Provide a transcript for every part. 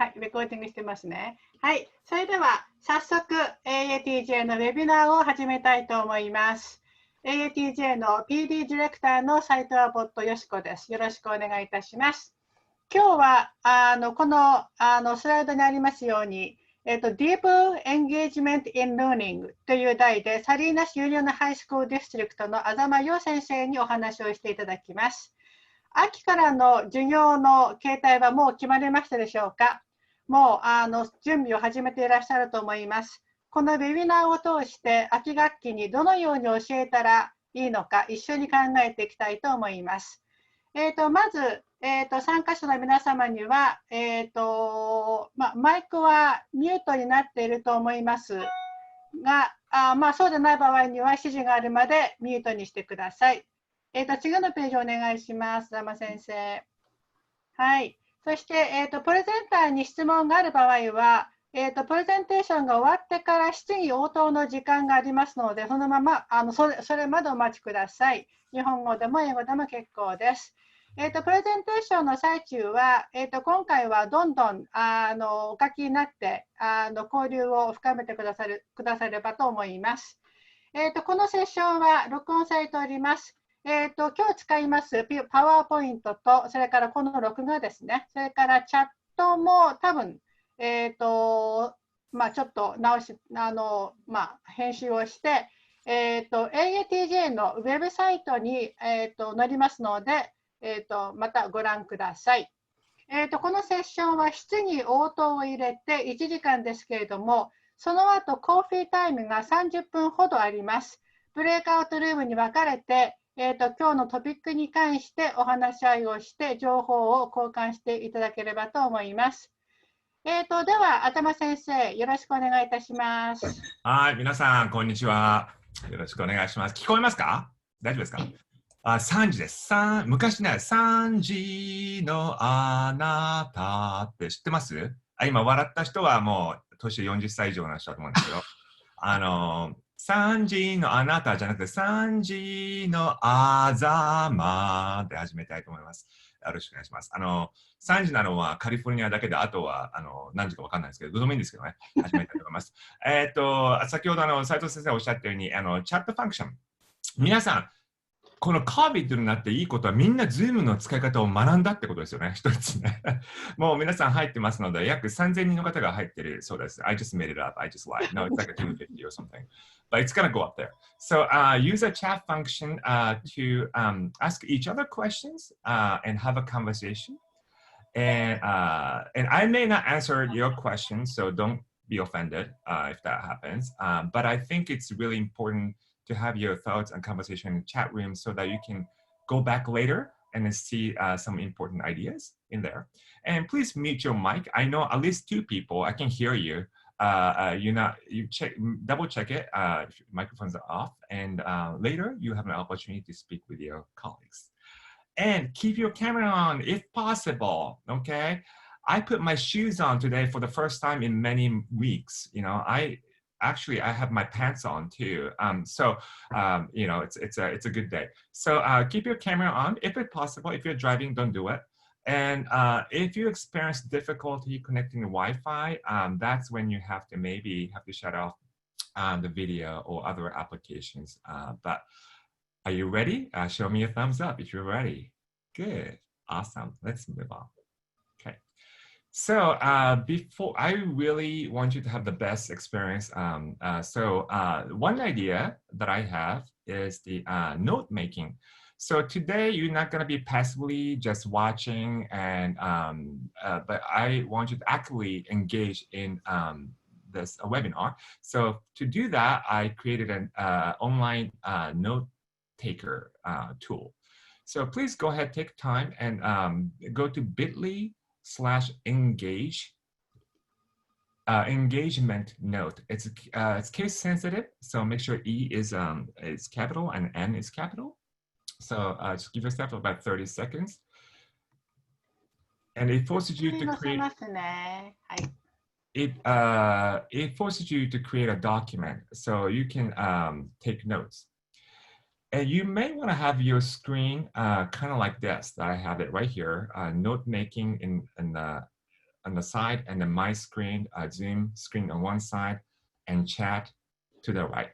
はい、レコーディングしてますね。はい、それでは早速 AATJ のウェビナーを始めたいと思います。AATJ の PD ディレクターの斉藤ボットよしこです。よろしくお願いいたします。今日はこのスライドにありますように、Deep Engagement in Learning という題でサリーナ市ユニオンハイスクールディストリクトの安間洋先生にお話をしていただきます。秋からの授業の形態はもう決まりましたでしょうか。もう準備を始めていらっしゃると思います。このウェビナーを通して秋学期にどのように教えたらいいのか一緒に考えていきたいと思います。まず、参加者の皆様には、マイクはミュートになっていると思いますが、そうでない場合には指示があるまでミュートにしてください。次のページお願いします、山先生。はい。そして、プレゼンターに質問がある場合は、プレゼンテーションが終わってから質疑応答の時間がありますので、そのままそれまでお待ちください。日本語でも英語でも結構です。プレゼンテーションの最中は、今回はどんどんお書きになって交流を深めてくださればと思います。このセッションは録音されております。今日使いますパワーポイントと、それからこの録画ですね、それからチャットも多分、ちょっと編集をして、AATJ のウェブサイトに、載りますので、またご覧ください。このセッションは質疑応答を入れて1時間ですけれども、その後コーヒータイムが30分ほどあります。ブレイクアウトルームに分かれて、今日のトピックに関してお話し合いをして情報を交換していただければと思います。では、頭先生、よろしくお願いいたします。はい、皆さん、こんにちは。よろしくお願いします。聞こえますか？大丈夫ですか？3時です。昔ね、3時のあなたって知ってます？今笑った人はもう年40歳以上の人だと思うんですけど、3時のあなたじゃなくて3時のあざまで始めたいと思います。よろしくお願いします。3時なのはカリフォルニアだけで、あとは何時か分かんないですけど、どうでもいいんですけどね、始めたいと思います。先ほど斉藤先生おっしゃったように、チャットファンクション。皆さん、この COVID になっていいことはみんな Zoom の使い方を学んだってことですよね。一つね。もう皆さん入ってますので、約3000人の方が入ってるそうです。I just made it up. I just lied. No, it's like a 250 or something. But it's going to go up there. So use a chat function to ask each other questions and have a conversation. And I may not answer your questions, so don't be offended if that happens. But I think it's really important to have your thoughts and conversation in the chat room so that you can go back later and then see some important ideas in there. And please mute your mic. I know at least 2 people, I can hear you. Double check it if your microphones are off, and later you have an opportunity to speak with your colleagues. And keep your camera on if possible, okay? I put my shoes on today for the first time in many weeks. I have my pants on too. It's a good day. So keep your camera on if it's possible. If you're driving, don't do it. And if you experience difficulty connecting to Wi-Fi, that's when you have to shut off the video or other applications. But are you ready? Show me a thumbs up if you're ready. Good. Awesome. Let's move on. Okay. So before, I really want you to have the best experience. One idea that I have is the note making. So today you're not going to be passively just watching, but I want you to actively engage in this webinar. So to do that, I created an online note taker tool. So please go ahead, take time and go to bit.ly/engage engagement note. It's case sensitive, so make sure E is capital and N is capital. So just give yourself about 30 seconds. And it forces you to create it forces you to create a document so you can take notes. And you may want to have your screen kind of like this, that I have it right here, note making in on the side, and then my screen, Zoom screen on one side, and chat to the right.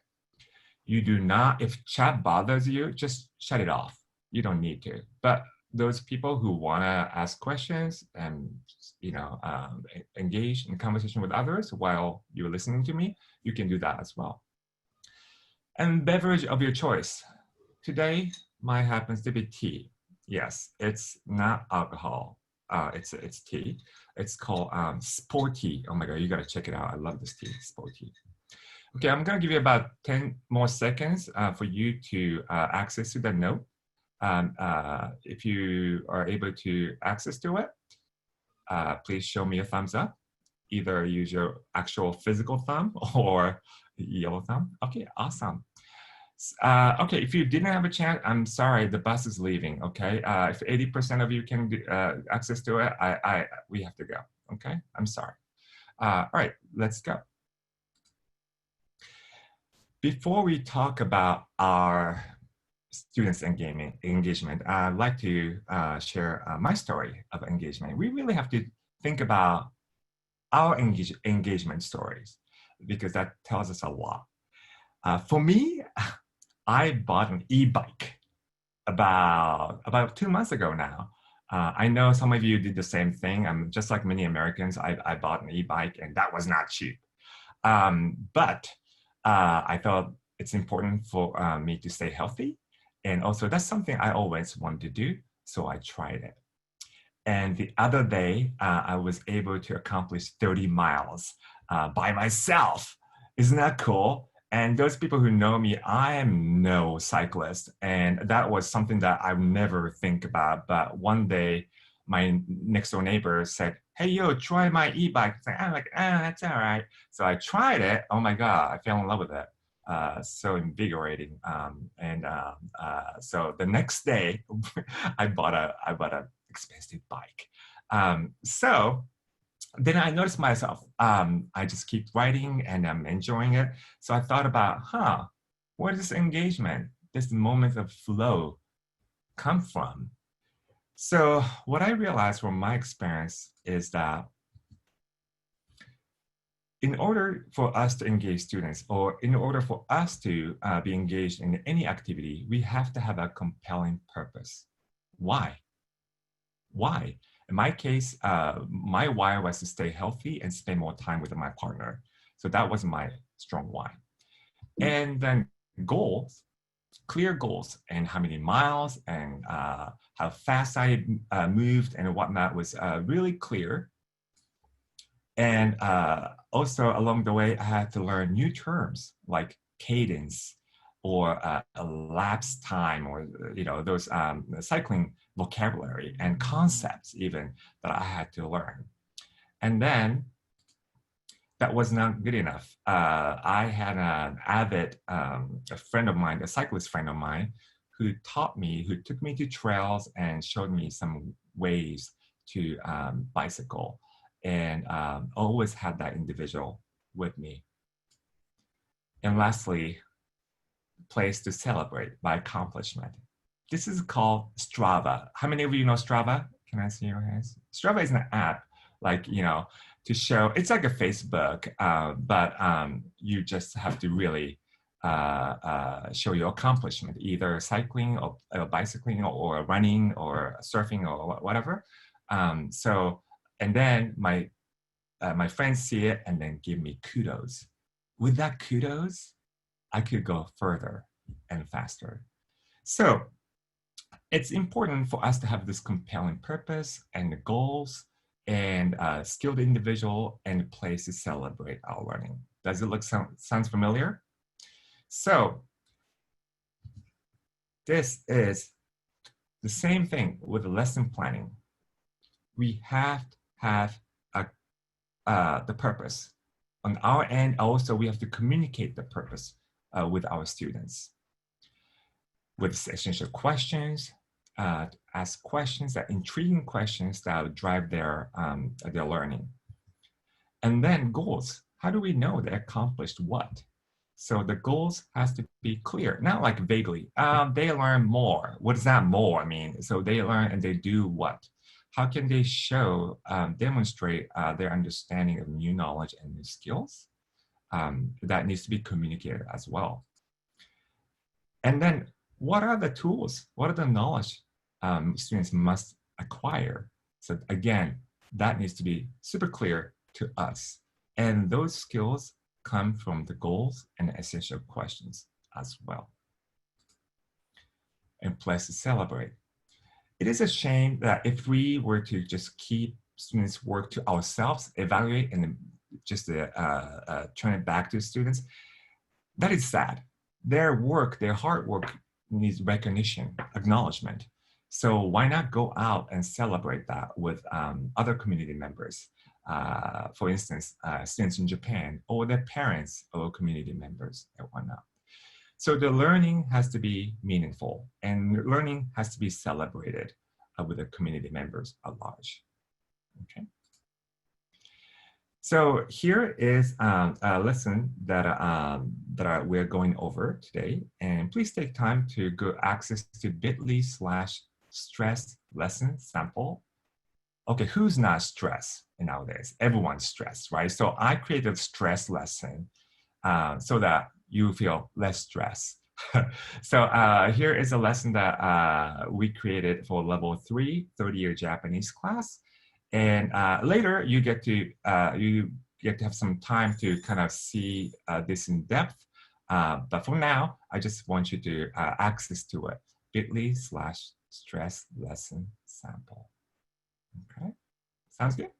You do not, if chat bothers you, just shut it off. You don't need to. But those people who want to ask questions and engage in conversation with others while you're listening to me, you can do that as well. And beverage of your choice. Today, mine happens to be tea. Yes, it's not alcohol. It's tea. It's called Sporty. Oh my God, you gotta check it out. I love this tea, Sporty. Okay, I'm gonna give you about 10 more seconds for you to access to the note. If you are able to access to it, please show me a thumbs up. Either use your actual physical thumb or yellow thumb. Okay, awesome. Okay, if you didn't have a chance, I'm sorry, the bus is leaving, okay? If 80% of you can access to it, we have to go, okay? I'm sorry. All right, let's go. Before we talk about our students' engagement, I'd like to share my story of engagement. We really have to think about our engagement stories because that tells us a lot. For me, I bought an e-bike about 2 months ago now. I know some of you did the same thing. Just like many Americans, I bought an e-bike and that was not cheap. But I thought it's important for me to stay healthy. And also that's something I always wanted to do. So I tried it. And the other day, I was able to accomplish 30 miles by myself. Isn't that cool? And those people who know me, I am no cyclist. And that was something that I would never think about. But one day, my next door neighbor said, hey, yo, try my e-bike. I'm like, that's all right. So I tried it. Oh my God, I fell in love with it. So invigorating. So the next day, I bought a expensive bike. So then I noticed myself, I just keep writing and I'm enjoying it. So I thought about, where does this engagement, this moment of flow come from? So what I realized from my experience is that in order for us to engage students, or in order for us to be engaged in any activity, we have to have a compelling purpose. Why? Why? In my case, my why was to stay healthy and spend more time with my partner. So that was my strong why. And then goals, clear goals, and how many miles and how fast I moved and whatnot was really clear. And also along the way, I had to learn new terms like cadence or elapsed time, or those cycling vocabulary and concepts even that I had to learn. And then that was not good enough. I had an avid a friend of mine, a cyclist friend of mine, who took me to trails and showed me some ways to bicycle, and always had that individual with me. And lastly, place to celebrate my accomplishment. This is called Strava. How many of you know Strava? Can I see your hands? Strava is an app, like, to show, it's like a Facebook, but you just have to really show your accomplishment, either cycling or bicycling or running or surfing or whatever. And then my friends see it and then give me kudos. With that kudos, I could go further and faster. So it's important for us to have this compelling purpose and the goals and a skilled individual and a place to celebrate our learning. Does it sounds familiar? So this is the same thing with lesson planning. We have to have the purpose. On our end, also, we have to communicate the purpose with our students. With essential questions, ask questions, that intriguing questions that will drive their learning. And then goals. How do we know they accomplished what? So the goals has to be clear, not like vaguely. They learn more. What does that more mean? So they learn and they do what? how can they show, demonstrate their understanding of new knowledge and new skills? That needs to be communicated as well. And then what are the tools? What are the knowledge students must acquire? So again, that needs to be super clear to us. And those skills come from the goals and essential questions as well. And place to celebrate. It is a shame that if we were to just keep students' work to ourselves, evaluate and just turn it back to students, that is sad. Their work, their hard work needs recognition, acknowledgement. So why not go out and celebrate that with other community members? For instance, students in Japan or their parents or community members and whatnot. So the learning has to be meaningful and learning has to be celebrated with the community members at large. Okay. So here is a lesson that we're going over today, and please take time to go access to bit.ly/stress lesson sample. Okay, who's not stressed nowadays? Everyone's stressed, right? So I created a stress lesson so that you feel less stress. So here is a lesson that we created for level 3, 30-year Japanese class. And later you get to have some time to kind of see this in depth. But for now, I just want you to access to it. bit.ly/stress lesson sample. Okay, sounds good.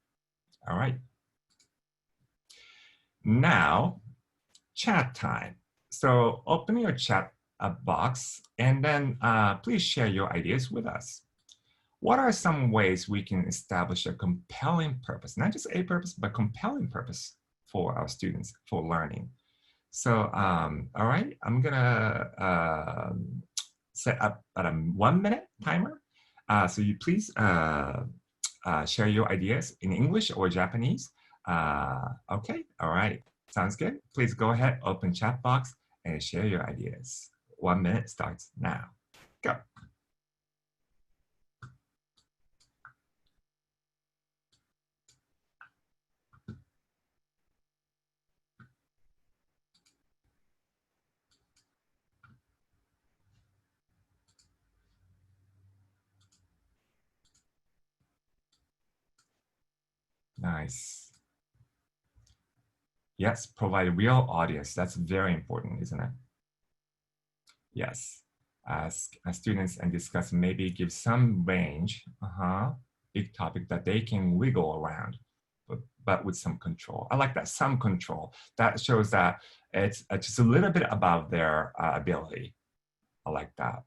All right. Now, chat time. So open your chat box and then please share your ideas with us. What are some ways we can establish a compelling purpose, not just a purpose, but compelling purpose for our students for learning? So, all right, I'm gonna set up a 1-minute timer. So you please share your ideas in English or Japanese. Okay, all right, sounds good. Please go ahead, open chat box and share your ideas. 1 minute starts now. Go. Nice. Yes, provide real audience. That's very important, isn't it? Yes. Ask students and discuss, maybe give some range, big topic that they can wiggle around, but with some control. I like that, some control. That shows that it's just a little bit above their ability. I like that.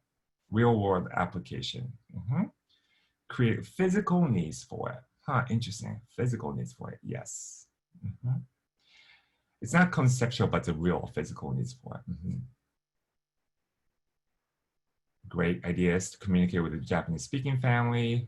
Real world application. Create physical needs for it. Interesting. Physical needs for it. Yes. It's not conceptual, but the real physical needs for it. Great ideas to communicate with the Japanese speaking family.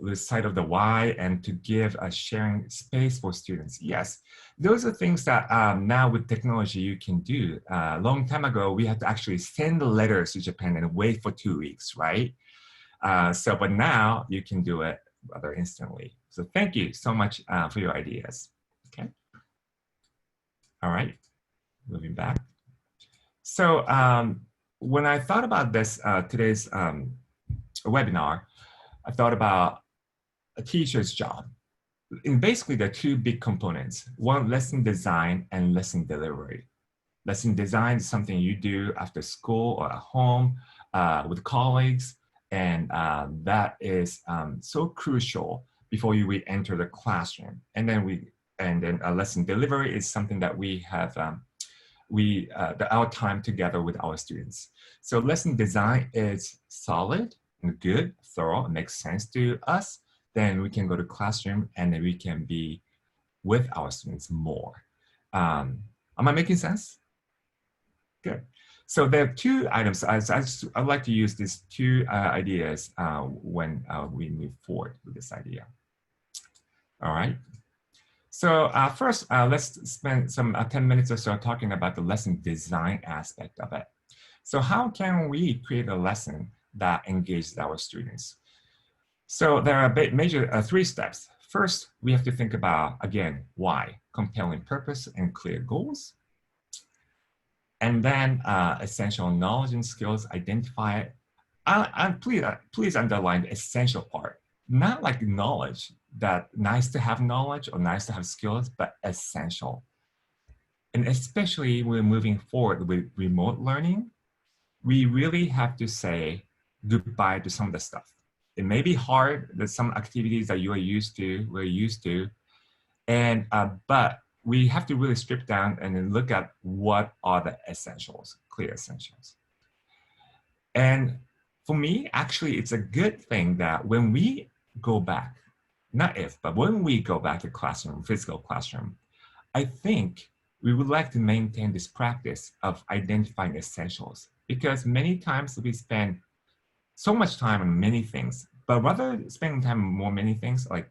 Lose sight of the why and to give a sharing space for students. Yes, those are things that now with technology you can do. A long time ago, we had to actually send letters to Japan and wait for 2 weeks, right? But now you can do it rather instantly. So thank you so much for your ideas. Okay. All right, moving back. So when I thought about this, today's webinar, I thought about a teacher's job. And basically, there are 2 big components. One, lesson design and lesson delivery. Lesson design is something you do after school or at home with colleagues. And that is so crucial before you enter the classroom. And then a lesson delivery is something that we have our time together with our students. So lesson design is solid and good, thorough, and makes sense to us. Then we can go to classroom and then we can be with our students more. Am I making sense? Good. So there are 2 items. I'd like to use these 2 ideas when we move forward with this idea. All right. So first, let's spend some 10 minutes or so talking about the lesson design aspect of it. So how can we create a lesson that engages our students. So there are major 3 steps. First, we have to think about, again, why, compelling purpose and clear goals. And then essential knowledge and skills, identify it. Please underline the essential part, not like knowledge, that nice to have knowledge or nice to have skills, but essential. And especially when moving forward with remote learning, we really have to say goodbye to some of the stuff. It may be hard, there's some activities that we're used to, and but we have to really strip down and then look at what are the essentials, clear essentials. And for me, actually, it's a good thing that when we go back, not if, but when we go back to classroom, physical classroom, I think we would like to maintain this practice of identifying essentials, because many times we spend so much time on many things, but rather spending time on more many things, like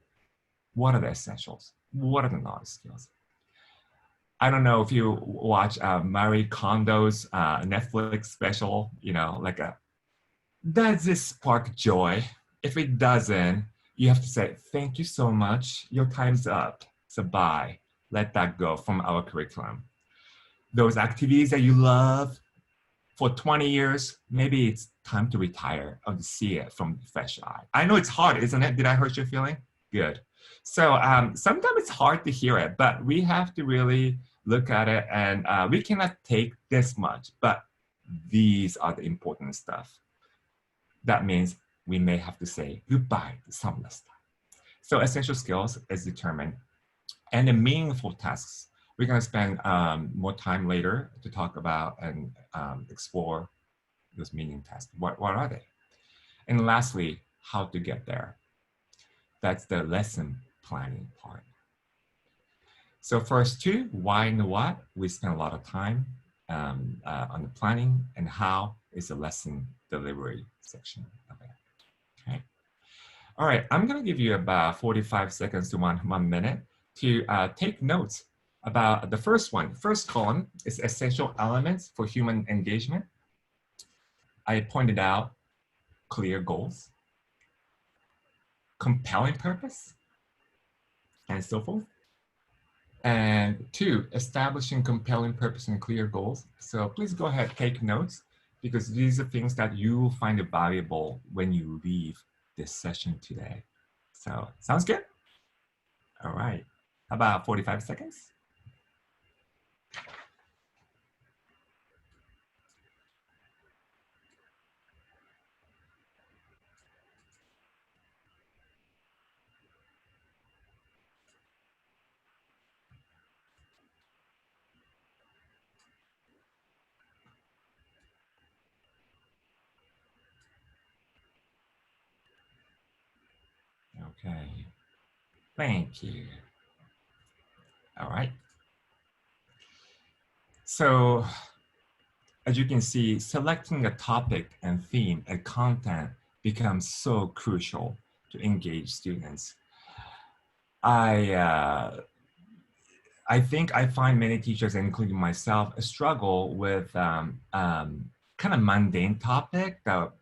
what are the essentials? What are the knowledge skills? I don't know if you watch Marie Kondo's Netflix special, you know, like does this spark joy? If it doesn't, you have to say, thank you so much. Your time's up. So bye. Let that go from our curriculum. Those activities that you love for 20 years, maybe it's time to retire or to see it from fresh eye. I know it's hard, isn't it? Did I hurt your feeling? Good. So sometimes it's hard to hear it, but we have to really look at it, and we cannot take this much, but these are the important stuff. That means we may have to say goodbye to some of the stuff. So essential skills is determined, and the meaningful tasks, we're going to spend more time later to talk about and explore those meaning tasks. What are they? And lastly, how to get there. That's the lesson planning part. So first 2, why and what, we spend a lot of time on the planning, and how is the lesson delivery section of it. Okay. All right, I'm going to give you about 45 seconds to 1 minute to take notes about the first one. First column is essential elements for human engagement. I pointed out clear goals, compelling purpose, and so forth. And 2, establishing compelling purpose and clear goals. So please go ahead, take notes, because these are things that you will find valuable when you leave this session today. So sounds good? All right, about 45 seconds. Okay, thank you. All right. So as you can see, selecting a topic and theme and content becomes so crucial to engage students. I think I find many teachers, including myself, struggle with kind of mundane topic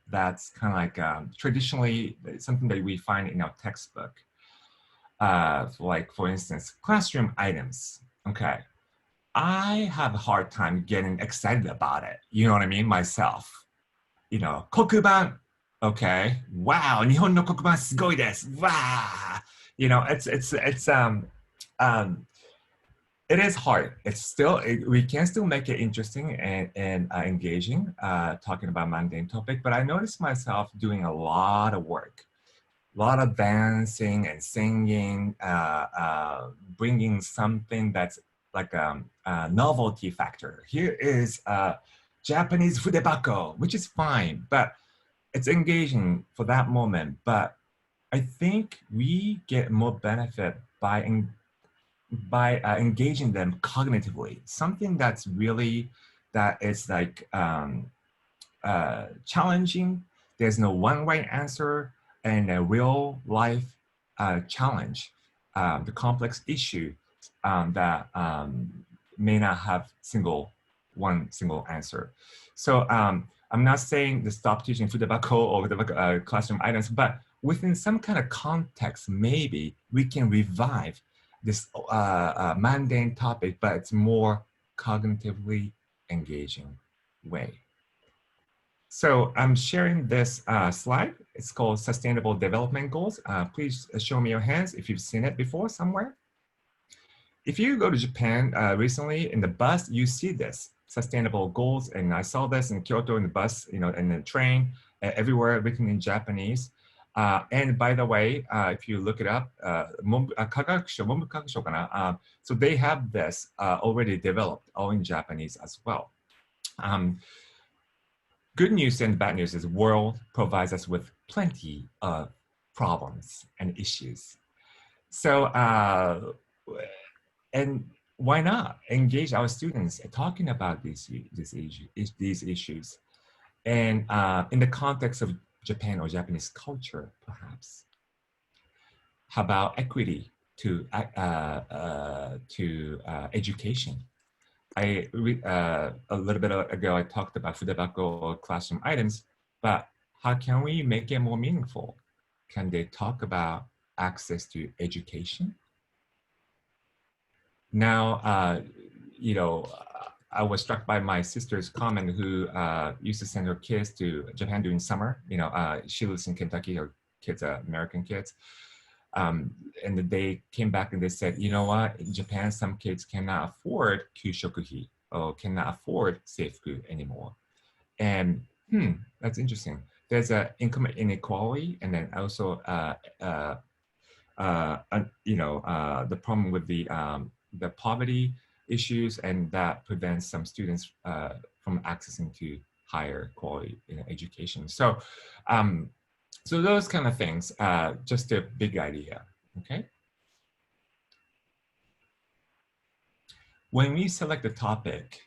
that's kind of like traditionally something that we find in our textbook. Like for instance, classroom items. Okay, I have a hard time getting excited about it. You know what I mean? Myself. You know, 黒板. Okay. Wow. 日本の黒板すごいです. Wow. You know, it is hard. It's still, we can still make it interesting and engaging, talking about mundane topic, but I noticed myself doing a lot of work, a lot of dancing and singing, bringing something that's like a novelty factor. Here is Japanese fudebako, which is fine, but it's engaging for that moment. But I think we get more benefit by engaging them cognitively, something that's really, that is like challenging. There's no one right answer, and a real life challenge, the complex issue that may not have one single answer. So I'm not saying to stop teaching Futebako or the classroom items, but within some kind of context, maybe we can revive this mundane topic, but it's more cognitively engaging way. So I'm sharing this slide. It's called Sustainable Development Goals. Please show me your hands if you've seen it before somewhere. If you go to Japan recently in the bus, you see this sustainable goals. And I saw this in Kyoto in the bus, in the train, everywhere written in Japanese. And by the way, if you look it up, so they have this already developed all in Japanese as well. Good news and bad news is the world provides us with plenty of problems and issues. So, and why not engage our students talking about these issues? And in the context of Japan or Japanese culture, perhaps. How about equity to education? A little bit ago, I talked about Futebako or classroom items, but how can we make it more meaningful? Can they talk about access to education? Now, I was struck by my sister's comment who used to send her kids to Japan during summer. She lives in Kentucky, her kids are American kids. And they came back and they said, you know what, in Japan, some kids cannot afford kyushokuhi or cannot afford seifuku anymore. And that's interesting. There's an income inequality, and then also the problem with the poverty issues, and that prevents some students from accessing to higher quality education. So, so those kind of things, just a big idea, okay? When we select the topic,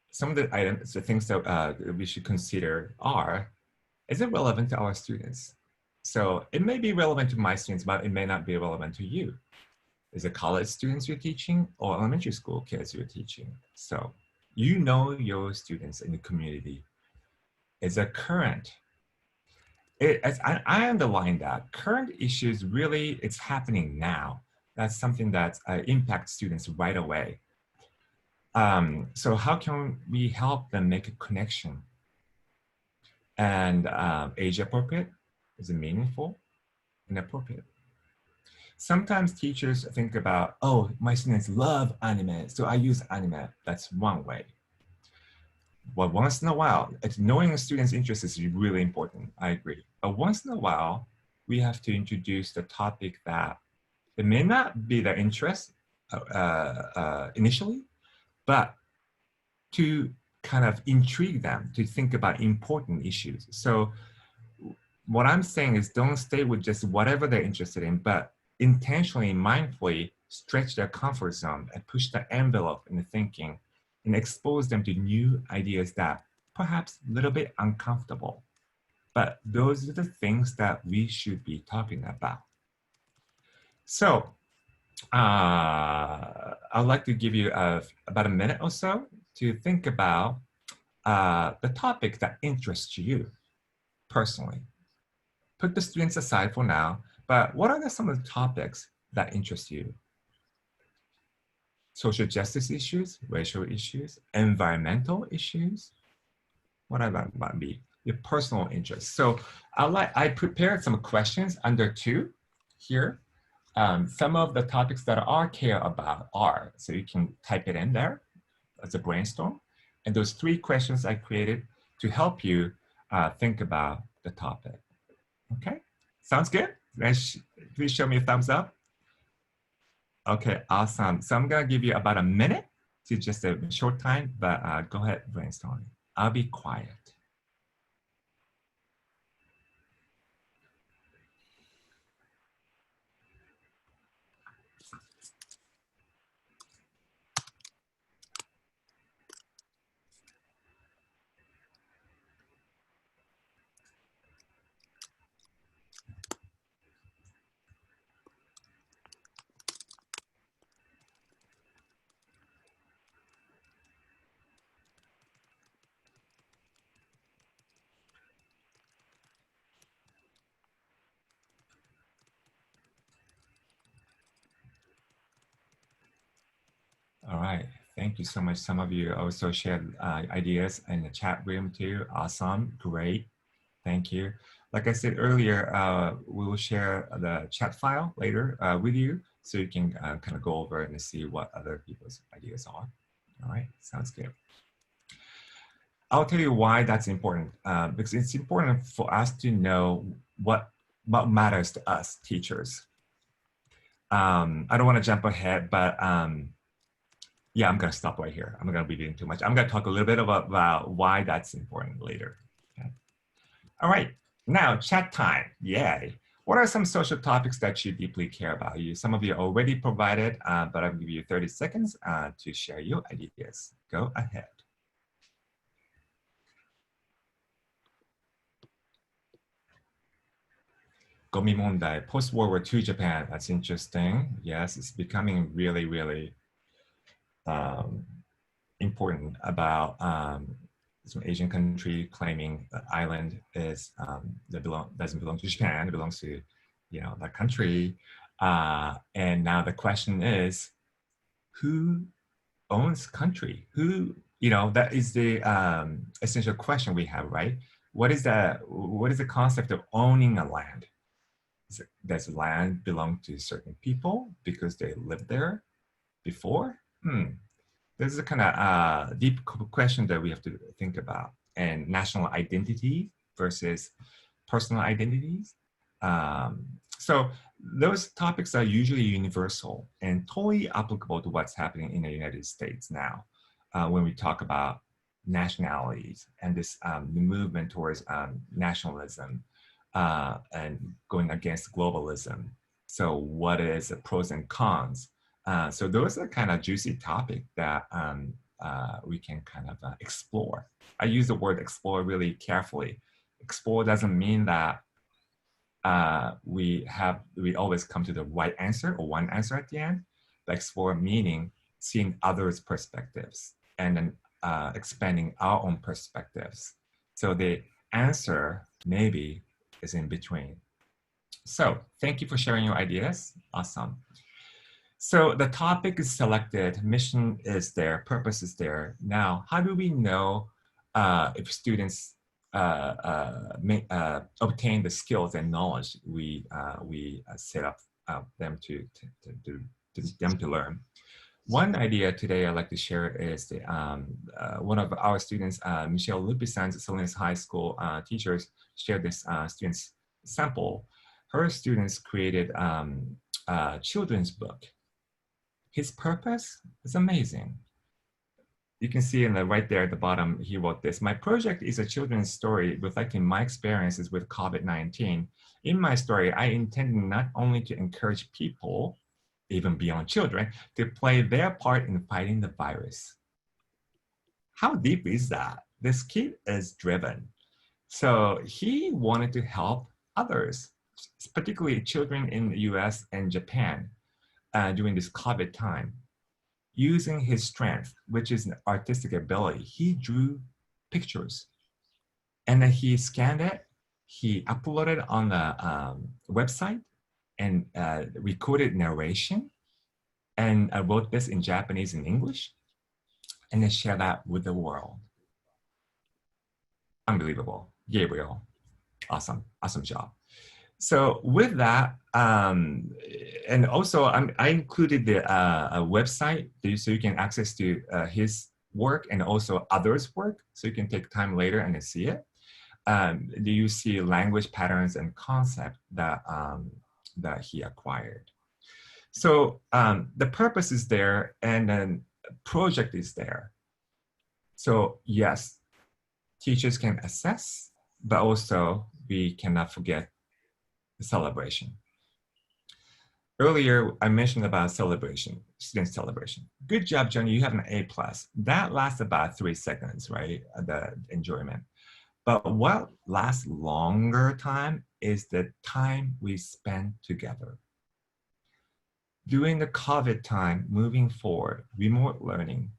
some of the items, the things that we should consider are, is it relevant to our students? So it may be relevant to my students, but it may not be relevant to you. Is it college students you're teaching or elementary school kids you're teaching? So you know your students in the community. Is it current? I underline that current issues really, it's happening now. That's something that impacts students right away. So how can we help them make a connection? And age appropriate, is it meaningful and appropriate? Sometimes teachers think about, oh, my students love anime, so I use anime. That's one way. Well, once in a while, knowing a student's interest is really important, I agree. But once in a while, we have to introduce the topic that it may not be their interest initially, but to kind of intrigue them to think about important issues. So what I'm saying is don't stay with just whatever they're interested in, but intentionally, mindfully stretch their comfort zone and push the envelope in the thinking and expose them to new ideas that perhaps a little bit uncomfortable. But those are the things that we should be talking about. So I'd like to give you about a minute or so to think about the topic that interests you personally. Put the students aside for now, but what are some of the topics that interest you? Social justice issues, racial issues, environmental issues, whatever it might be, your personal interests. So I prepared some questions under 2 here. Some of the topics that I care about are, so you can type it in there as a brainstorm. And those 3 questions I created to help you think about the topic. Okay, sounds good? Please show me a thumbs up. Okay, awesome. So I'm gonna give you about a minute to just a short time, but go ahead, brainstorm. I'll be quiet. Thank you so much. Some of you also shared ideas in the chat room too. Awesome, great, thank you. Like I said earlier, we will share the chat file later with you so you can kind of go over and see what other people's ideas are. All right, sounds good. I'll tell you why that's important, because it's important for us to know what matters to us teachers. I don't want to jump ahead, but yeah, I'm going to stop right here. I'm not going to be doing too much. I'm going to talk a little bit about why that's important later. Okay. All right, now chat time. Yay. What are some social topics that you deeply care about? Some of you already provided, but I'll give you 30 seconds to share your ideas. Go ahead. Gomi Mondai, post-World War II Japan. That's interesting. Yes, it's becoming really, really important about some Asian country claiming the island is doesn't belong to Japan. It belongs to, that country. And now the question is, who owns country? Who, that is the essential question we have, right? What is the concept of owning a land? Does land belong to certain people because they lived there before? This is a kind of deep question that we have to think about. And national identity versus personal identities. So those topics are usually universal and totally applicable to what's happening in the United States now when we talk about nationalities and this the movement towards nationalism and going against globalism. So what is the pros and cons? So those are kind of juicy topic that we can kind of explore. I use the word explore really carefully. Explore doesn't mean that we always come to the right answer or one answer at the end. But explore meaning seeing others' perspectives and then expanding our own perspectives. So the answer maybe is in between. So thank you for sharing your ideas. Awesome. So the topic is selected, mission is there, purpose is there. Now, how do we know if students obtain the skills and knowledge we set up them to learn? One idea today I'd like to share is the, one of our students, Michelle Lupisan's Salinas High School teachers shared this student's sample. Her students created a children's book. His purpose is amazing. You can see right there at the bottom, he wrote this. My project is a children's story reflecting my experiences with COVID-19. In my story, I intended not only to encourage people, even beyond children, to play their part in fighting the virus. How deep is that? This kid is driven. So he wanted to help others, particularly children in the US and Japan during this COVID time. Using his strength, which is an artistic ability, he drew pictures and then he scanned it, he uploaded it on the website and recorded narration. And I wrote this in Japanese and English and then shared that with the world. Unbelievable. Gabriel, awesome, awesome job. So with that, and also I included the website so you can access to his work and also others' work, so you can take time later and see it. Do you see language patterns and concept that that he acquired? So the purpose is there, and then project is there. So yes, teachers can assess, but also we cannot forget celebration. Earlier, I mentioned about celebration, student celebration. Good job, Johnny, you have an A+. That lasts about 3 seconds, right? The enjoyment. But what lasts longer time is the time we spend together. During the COVID time, moving forward, remote learning,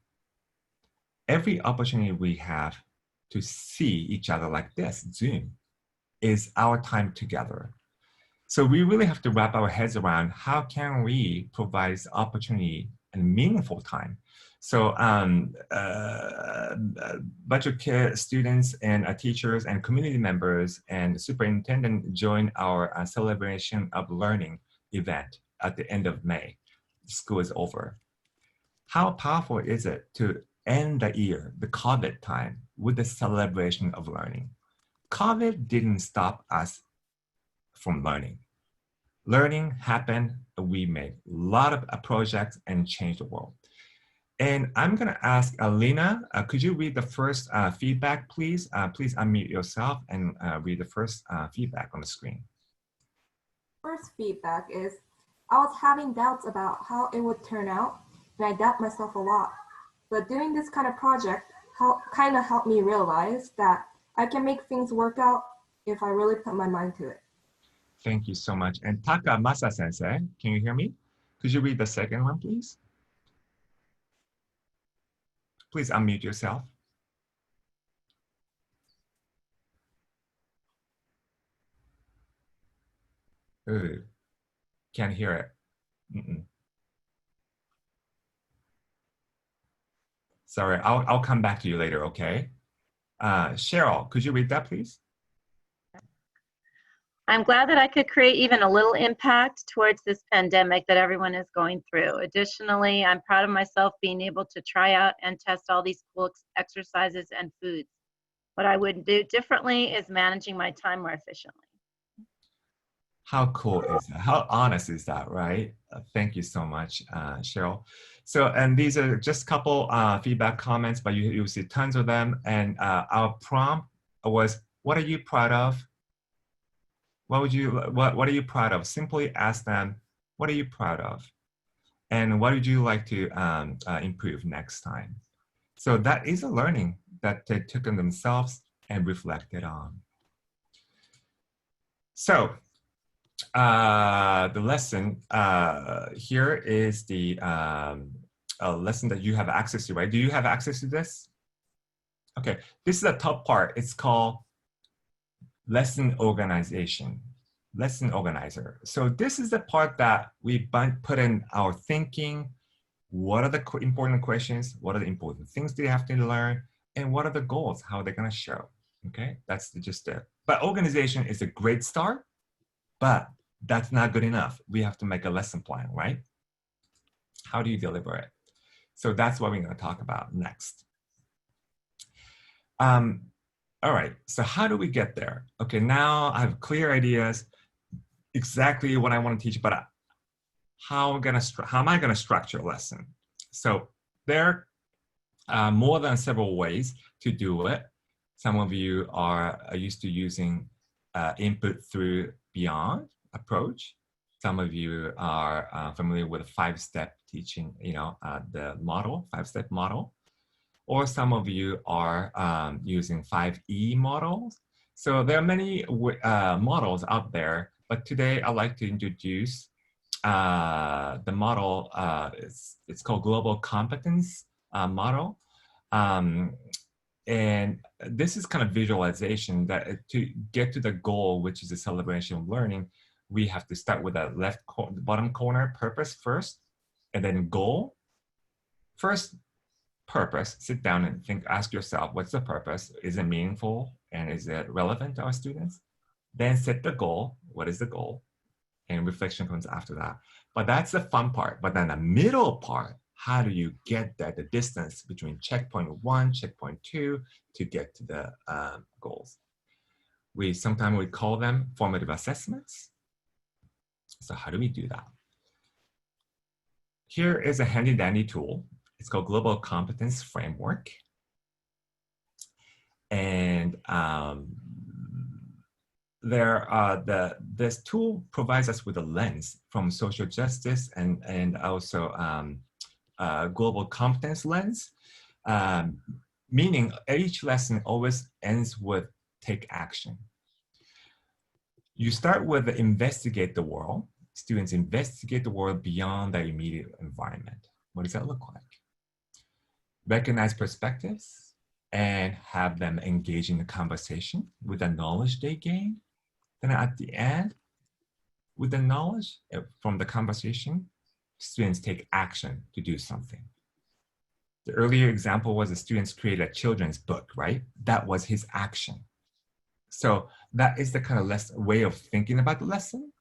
every opportunity we have to see each other like this, Zoom, is our time together. So we really have to wrap our heads around how can we provide this opportunity and meaningful time. So bunch of students and teachers and community members and superintendent joined our celebration of learning event at the end of May. School is over. How powerful is it to end the year, the COVID time, with the celebration of learning? COVID didn't stop us from learning. Learning happened, we made a lot of projects and changed the world. And I'm gonna ask Alina, could you read the first feedback, please? Please unmute yourself and read the first feedback on the screen. First feedback is, I was having doubts about how it would turn out, and I doubt myself a lot. But doing this kind of project kind of helped me realize that I can make things work out if I really put my mind to it. Thank you so much. And Takamasa sensei, can you hear me? Could you read the second one, please? Please unmute yourself. Ooh, can't hear it. Sorry, I'll come back to you later, okay? Cheryl, could you read that, please? I'm glad that I could create even a little impact towards this pandemic that everyone is going through. Additionally, I'm proud of myself being able to try out and test all these cool exercises and foods. What I would do differently is managing my time more efficiently. How cool is that? How honest is that, right? Thank you so much, Cheryl. So, and these are just a couple feedback comments, but you'll see tons of them. And our prompt was, what are you proud of? What are you proud of? Simply ask them, what are you proud of? And what would you like to improve next time? So that is a learning that they took on themselves and reflected on. So the lesson here is the lesson that you have access to, right? Do you have access to this? Okay, this is the top part. It's called lesson organization, lesson organizer. So this is the part that we put in our thinking. What are the important questions? What are the important things they have to learn? And what are the goals? How are they going to show? Okay, that's just it. But organization is a great start, but that's not good enough. We have to make a lesson plan, right? How do you deliver it? So that's what we're going to talk about next. All right, so how do we get there? Okay, now I have clear ideas, exactly what I want to teach, but how am I gonna structure a lesson? So there are more than several ways to do it. Some of you are used to using input through beyond approach. Some of you are familiar with a 5-step teaching, the model, 5-step model. Or some of you are using 5E models. So there are many models out there, but today I'd like to introduce the model. It's called Global Competence Model. And this is kind of visualization that to get to the goal, which is a celebration of learning, we have to start with the bottom corner, purpose first, and then goal. First, purpose, sit down and think, ask yourself, what's the purpose? Is it meaningful and is it relevant to our students? Then set the goal, what is the goal? And reflection comes after that. But that's the fun part. But then the middle part, how do you get that, the distance between checkpoint 1, checkpoint 2 to get to the goals? Sometimes we call them formative assessments. So how do we do that? Here is a handy dandy tool. It's called Global Competence Framework. And this tool provides us with a lens from social justice and also global competence lens, meaning each lesson always ends with take action. You start with investigate the world. Students investigate the world beyond their immediate environment. What does that look like? Recognize perspectives and have them engage in the conversation with the knowledge they gain. Then at the end, with the knowledge from the conversation, students take action to do something. The earlier example was the students created a children's book, right? That was his action. So that is the kind of way of thinking about the lesson.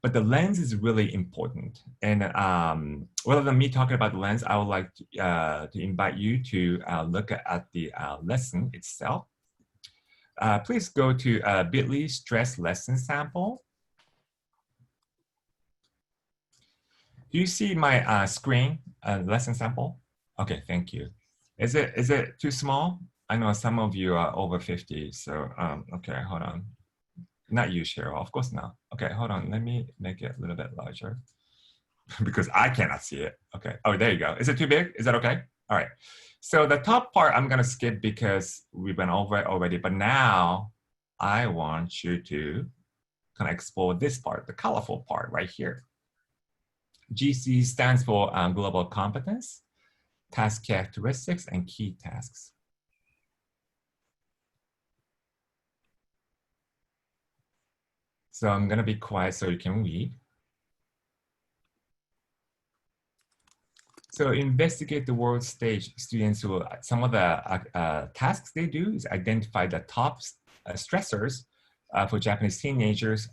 But the lens is really important. And rather than me talking about the lens, I would like to invite you to look at the lesson itself. Please go to bit.ly stress lesson sample. Do you see my screen lesson sample? Okay, thank you. Is it too small? I know some of you are over 50, so okay, hold on. Not you, Cheryl, of course not. Okay, hold on, let me make it a little bit larger because I cannot see it. Okay, oh, there you go. Is it too big? Is that okay? All right, so the top part I'm gonna skip because we went over it already, but now I want you to kind of explore this part, the colorful part right here. GC stands for global competence, task characteristics, and key tasks. So I'm gonna be quiet so you can read. So investigate the world stage. Students will, some of the tasks they do is identify the top stressors for Japanese teenagers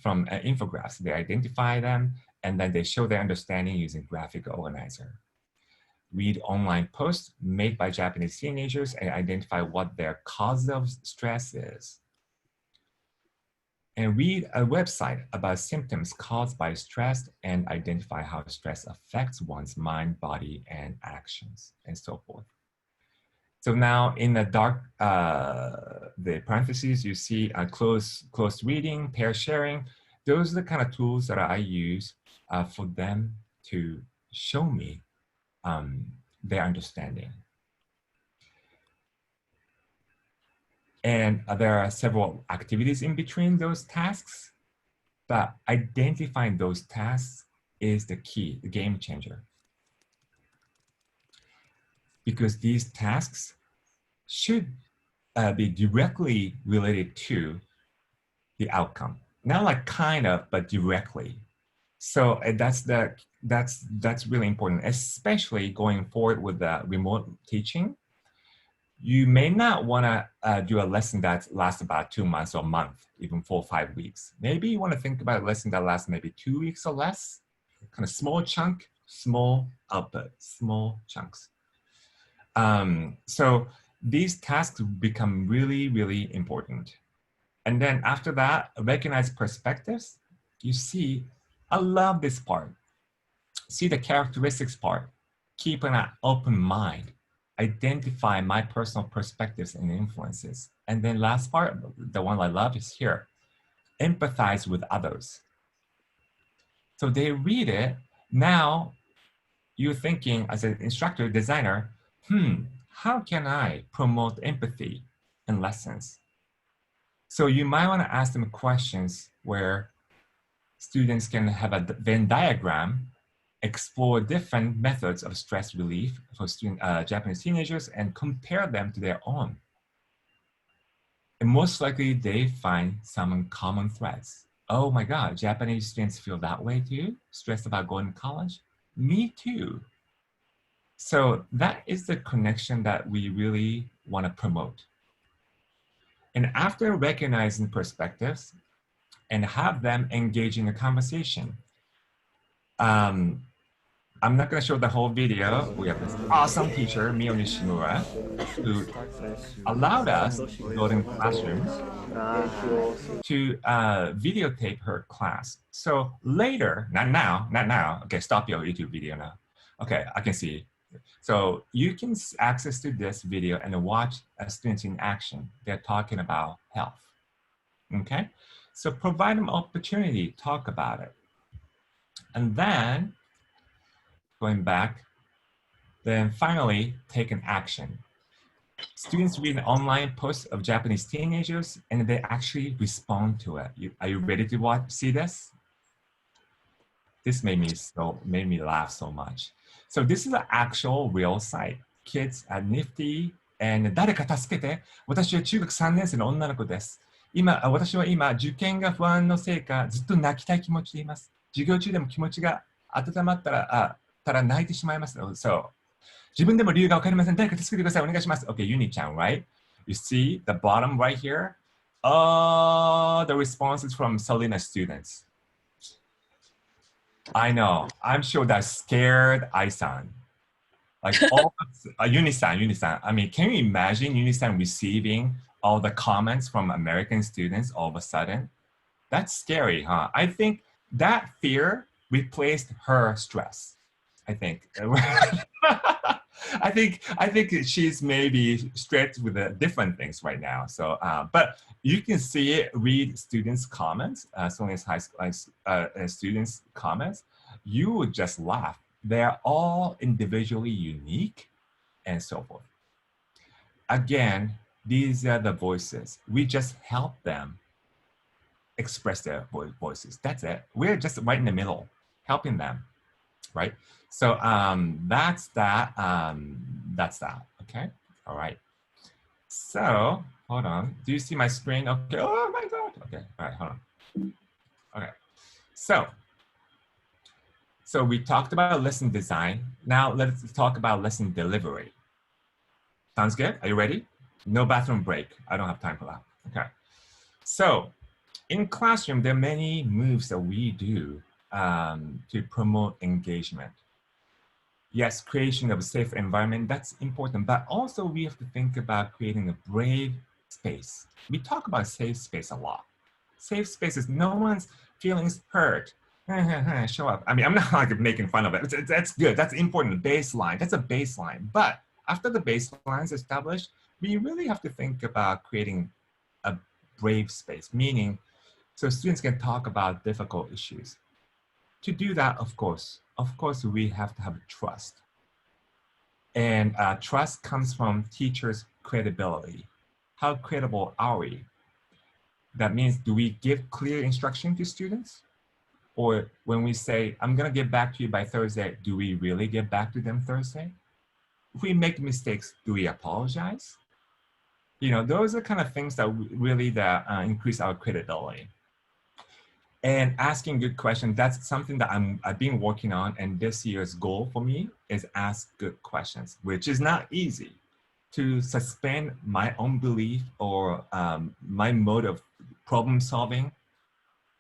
from infographics. They identify them and then they show their understanding using graphic organizer. Read online posts made by Japanese teenagers and identify what their cause of stress is. And read a website about symptoms caused by stress and identify how stress affects one's mind, body, and actions, and so forth. So now in the dark, the parentheses, you see close reading, pair sharing. Those are the kind of tools that I use for them to show me their understanding. And there are several activities in between those tasks, but identifying those tasks is the key, the game changer. Because these tasks should be directly related to the outcome. Not like kind of, but directly. So that's really important, especially going forward with the remote teaching. You may not want to do a lesson that lasts about 2 months or a month, even 4 or 5 weeks. Maybe you want to think about a lesson that lasts maybe 2 weeks or less, kind of small chunk, small output, small chunks. So these tasks become really, really important. And then after that, recognize perspectives. You see, I love this part. See the characteristics part. Keep an open mind. Identify my personal perspectives and influences. And then last part, the one I love is here. Empathize with others. So they read it. Now you're thinking as an instructor, designer, how can I promote empathy in lessons? So you might want to ask them questions where students can have a Venn diagram, explore different methods of stress relief for Japanese teenagers and compare them to their own. And most likely they find some common threads. Oh my God, Japanese students feel that way too? Stressed about going to college? Me too. So that is the connection that we really want to promote. And after recognizing perspectives and have them engage in a conversation, I'm not going to show the whole video. We have this awesome teacher, Mio Nishimura, who allowed us to go in classrooms to videotape her class. So later, not now. Okay, stop your YouTube video now. Okay, I can see. So you can access to this video and watch students in action. They're talking about health. Okay, so provide them opportunity to talk about it. And then going back, then finally take an action. Students read an online post of Japanese teenagers and they actually respond to it. Are you ready to see this? This made me laugh so much. So this is an actual real site. Kids are nifty and 誰か助けて。私は中学3年生の女の子です。私は今、受験が不安のせいか、ずっと泣きたい気持ちでいます。授業中でも気持ちが温まったら泣いてしまいます。So 自分でも理由が分かりません。誰か助けてください。お願いします。Okay, Uni-chan, right? You see the bottom right here? All the responses from Selena students. I know. I'm sure that scared Ai-san. Like all Uni-san. I mean, can you imagine Uni-san receiving all the comments from American students all of a sudden? That's scary, huh? I think that fear replaced her stress. I think. I think she's maybe stressed with different things right now. So, but you can see it, read students' comments, Sonia's high school students' comments. You would just laugh. They're all individually unique and so forth. Again, these are the voices. We just help them express their voices. That's it. We're just right in the middle, helping them, right? So that's that. That's that. Okay. All right. So hold on. Do you see my screen? Okay. Oh my God. Okay. All right. Hold on. Okay. So we talked about lesson design. Now let's talk about lesson delivery. Sounds good? Are you ready? No bathroom break. I don't have time for that. Okay. So in classroom, there are many moves that we do to promote engagement. Yes, creation of a safe environment, that's important, but also we have to think about creating a brave space. We talk about safe space a lot. Safe space is no one's feelings hurt. Show up. I mean, I'm not like making fun of it. That's good. That's important. Baseline. That's a baseline. But after the baseline is established, we really have to think about creating a brave space, meaning so students can talk about difficult issues. To do that, of course, we have to have trust. And trust comes from teachers' credibility. How credible are we? That means, do we give clear instruction to students? Or when we say, I'm gonna get back to you by Thursday, do we really get back to them Thursday? If we make mistakes, do we apologize? You know, those are kind of things that really increase our credibility. And asking good questions, that's something that I've been working on, and this year's goal for me is ask good questions, which is not easy. To suspend my own belief or my mode of problem solving,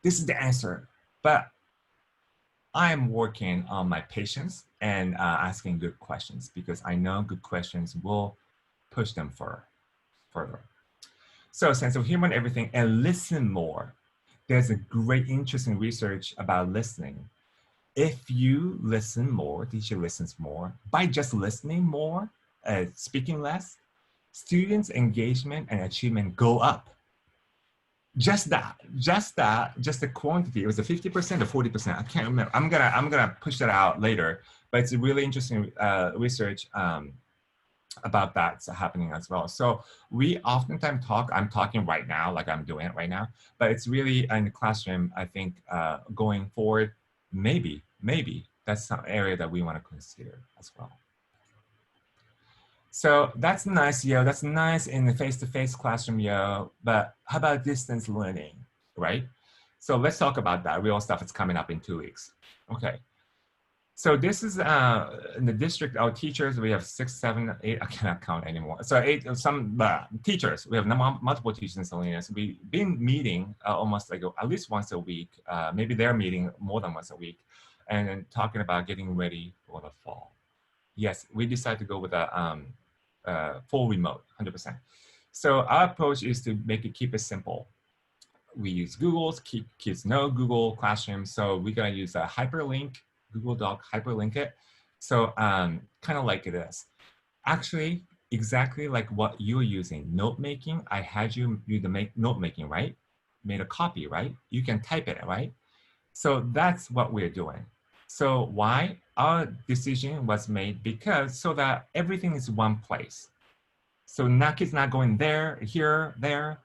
this is the answer. But I am working on my patience and asking good questions, because I know good questions will push them further. So sense of humor and everything, and listen more. There's a great interesting research about listening. If you listen more, teacher listens more, by just listening more, speaking less, students' engagement and achievement go up. Just the quantity. It was a 50% or 40%. I can't remember. I'm gonna push that out later. But it's a really interesting research about that's happening as well. So we oftentimes talk. I'm talking right now, like I'm doing it right now. But it's really in the classroom. I think going forward, maybe that's some area that we want to consider as well. So that's nice, yo. That's nice in the face-to-face classroom, yo. But how about distance learning, right? So let's talk about that. Real stuff is coming up in 2 weeks. Okay. So this is in the district, our teachers, we have 6, 7, 8, I cannot count anymore. So 8, some teachers, we have multiple teachers in Salinas. We've been meeting almost like at least once a week. Maybe they're meeting more than once a week, and then talking about getting ready for the fall. Yes, we decided to go with a full remote, 100%. So our approach is to keep it simple. We use Google's, kids know Google Classroom. So we're gonna use a hyperlink, Google Doc, hyperlink it. So kind of like this. Actually, exactly like what you're using, note making. I had you to make note making, right? Made a copy, right? You can type it, right? So that's what we're doing. So why? Our decision was made because so that everything is one place. So now kids not going there, here, there,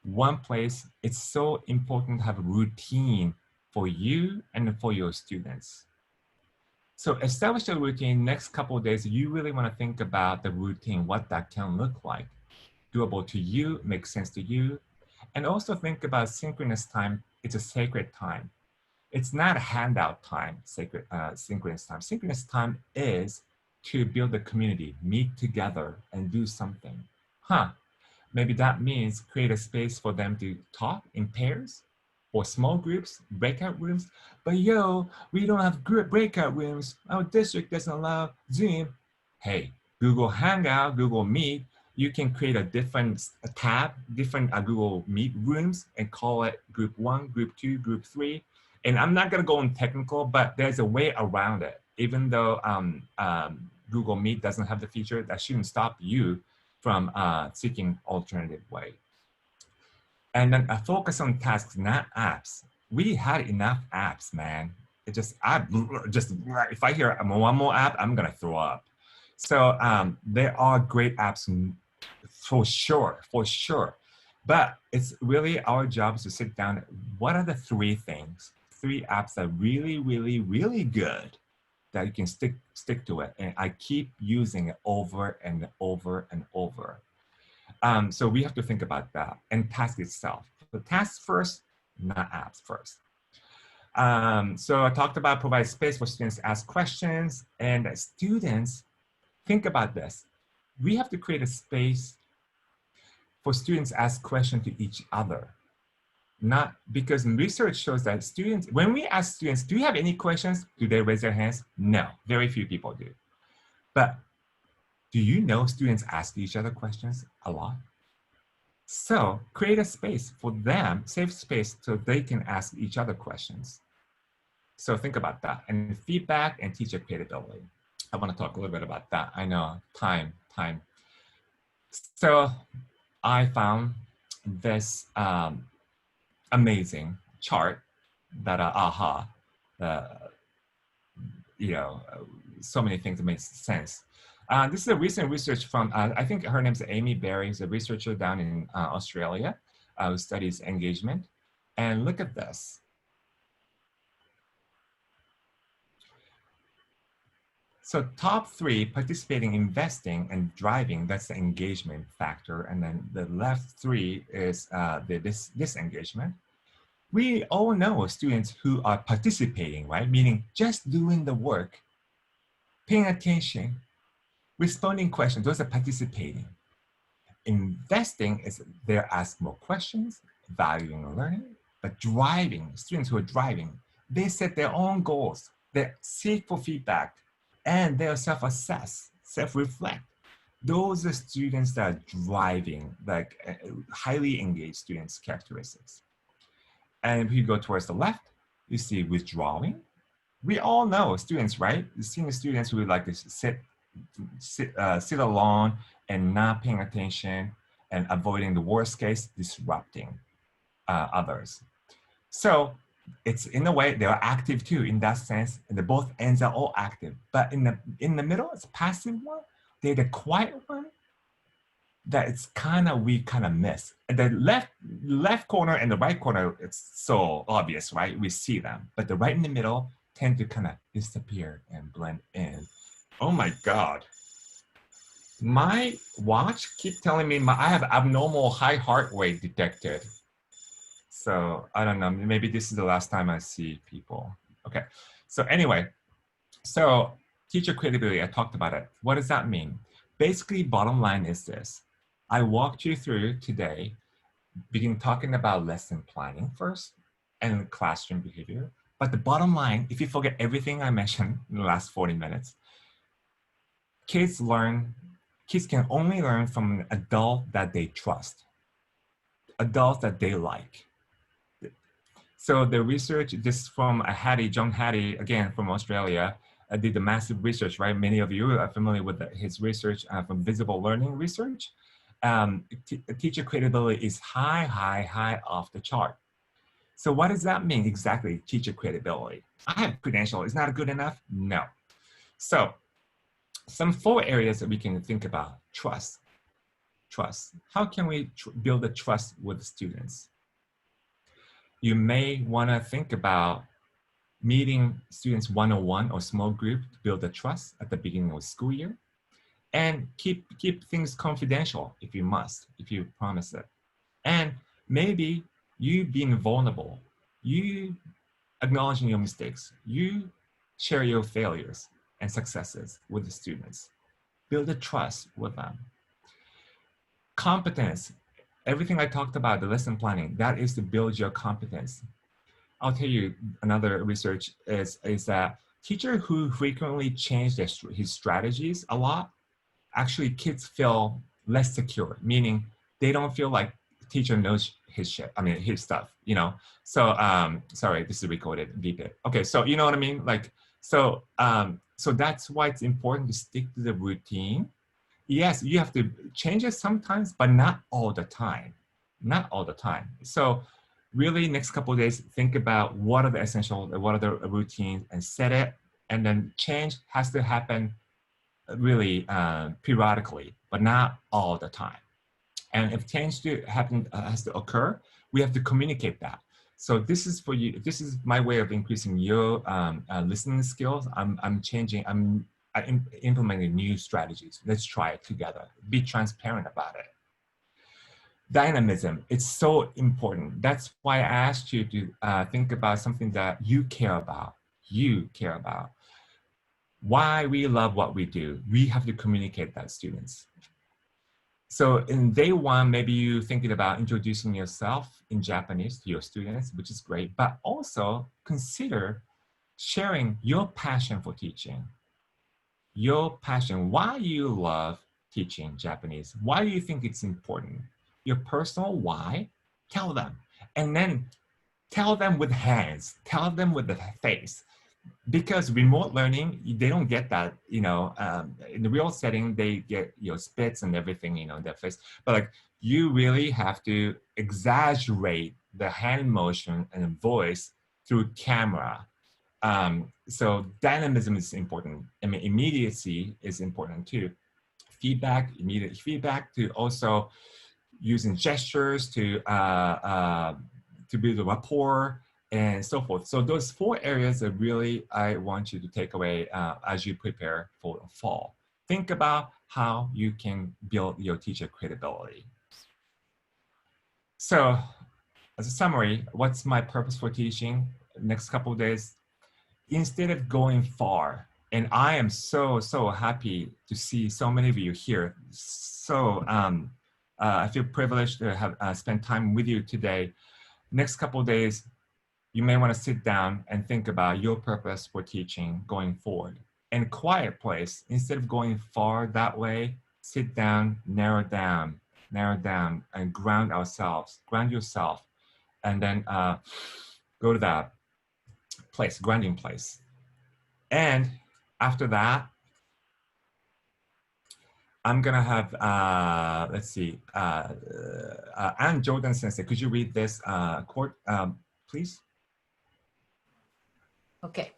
one place. It's so important to have a routine for you and for your students. So establish a routine. Next couple of days, you really want to think about the routine, what that can look like. Doable to you, makes sense to you. And also think about synchronous time. It's a sacred time. It's not a handout time, synchronous time. Synchronous time is to build a community, meet together and do something. Maybe that means create a space for them to talk in pairs or small groups, breakout rooms. But we don't have group breakout rooms. Our district doesn't allow Zoom. Hey, Google Hangout, Google Meet, you can create a different tab, different Google Meet rooms and call it group 1, group 2, group 3. And I'm not gonna go in technical, but there's a way around it. Even though Google Meet doesn't have the feature, that shouldn't stop you from seeking alternative way. And then focus on tasks, not apps. We had enough apps, man. It just if I hear one more app, I'm gonna throw up. So there are great apps for sure. But it's really our job to sit down. What are the 3 things, 3 apps that are really good that you can stick to it? And I keep using it over and over and over. So we have to think about that and task itself. The tasks first, not apps first. So I talked about provide space for students to ask questions, and students, think about this. We have to create a space for students to ask questions to each other. Not because research shows that students, when we ask students, do you have any questions? Do they raise their hands? No, very few people do. But do you know students ask each other questions a lot? So create a space for them, safe space, so they can ask each other questions. So think about that. And feedback and teacher creativity. I want to talk a little bit about that. I know, time. So I found this amazing chart that so many things that make sense. This is a recent research from, I think her name's Amy Berry, who's a researcher down in Australia who studies engagement. And look at this. So top 3, participating, investing, and driving, that's the engagement factor. And then the left 3 is the disengagement. We all know students who are participating, right? Meaning just doing the work, paying attention, responding questions, those are participating. Investing is they're asking more questions, valuing learning, but driving, students who are driving, they set their own goals, they seek for feedback, and they'll self-assess, self-reflect. Those are students that are driving, like highly engaged students' characteristics. And if you go towards the left, you see withdrawing. We all know students, right? You've seen the students who would like to sit alone and not paying attention and avoiding the worst case, disrupting others. So it's in a way they're active too in that sense, and the both ends are all active. But in the middle, it's passive one. They're the quiet one that it's we kind of miss. The left corner and the right corner, it's so obvious, right? We see them, but the right in the middle tend to kind of disappear and blend in. Oh my God. My watch keeps telling me I have abnormal high heart rate detected. So I don't know, maybe this is the last time I see people. Okay, so anyway, so teacher credibility, I talked about it. What does that mean? Basically, bottom line is this. I walked you through today, talking about lesson planning first and classroom behavior. But the bottom line, if you forget everything I mentioned in the last 40 minutes, kids can only learn from an adult that they trust, adults that they like. So the research, this from John Hattie, again, from Australia, did the massive research, right? Many of you are familiar with his research from visible learning research. Teacher credibility is high off the chart. So what does that mean exactly, teacher credibility? I have credential, is not good enough? No. So some 4 areas that we can think about. Trust. How can we build a trust with students? You may want to think about meeting students one-on-one or small group to build a trust at the beginning of the school year, and keep things confidential if you must, if you promise it. And maybe you being vulnerable, you acknowledging your mistakes, you share your failures. and successes with the students. Build a trust with them. Competence. Everything I talked about, the lesson planning, that is to build your competence. I'll tell you another research is that teacher who frequently change his strategies a lot, actually kids feel less secure, meaning they don't feel like teacher knows his shit, his stuff, you know? So, sorry, this is recorded, beep it. Okay, so you know what I mean? Like, so that's why it's important to stick to the routine. Yes, you have to change it sometimes, but not all the time, not all the time. So really next couple of days, think about what are the essential, what are the routines and set it, and then change has to happen really periodically, but not all the time. And if change has to occur, we have to communicate that. So this is for you. This is my way of increasing your listening skills. I'm implementing new strategies. Let's try it together. Be transparent about it. Dynamism, it's so important. That's why I asked you to think about something that you care about. You care about. Why we love what we do. We have to communicate that, students. So in day one, maybe you're thinking about introducing yourself in Japanese to your students, which is great, but also consider sharing your passion for teaching. Your passion, why you love teaching Japanese, why do you think it's important? Your personal why, tell them. And then tell them with hands, tell them with the face. Because remote learning, they don't get that, you know, in the real setting, they get, you know, spits and everything, you know, in their face. But like, you really have to exaggerate the hand motion and voice through camera. So dynamism is important. I mean, immediacy is important too. Feedback, immediate feedback, to also using gestures to build a rapport and so forth. So those 4 areas that really I want you to take away as you prepare for fall. Think about how you can build your teacher credibility. So as a summary, what's my purpose for teaching next couple of days? Instead of going far, and I am so happy to see so many of you here. So I feel privileged to have spent time with you today. Next couple of days, you may want to sit down and think about your purpose for teaching going forward. In a quiet place, instead of going far that way, sit down, narrow down, and ground yourself, and then go to that place, grounding place. And after that, I'm gonna have, let's see, Anne Jordan Sensei, could you read this quote, please? Okay.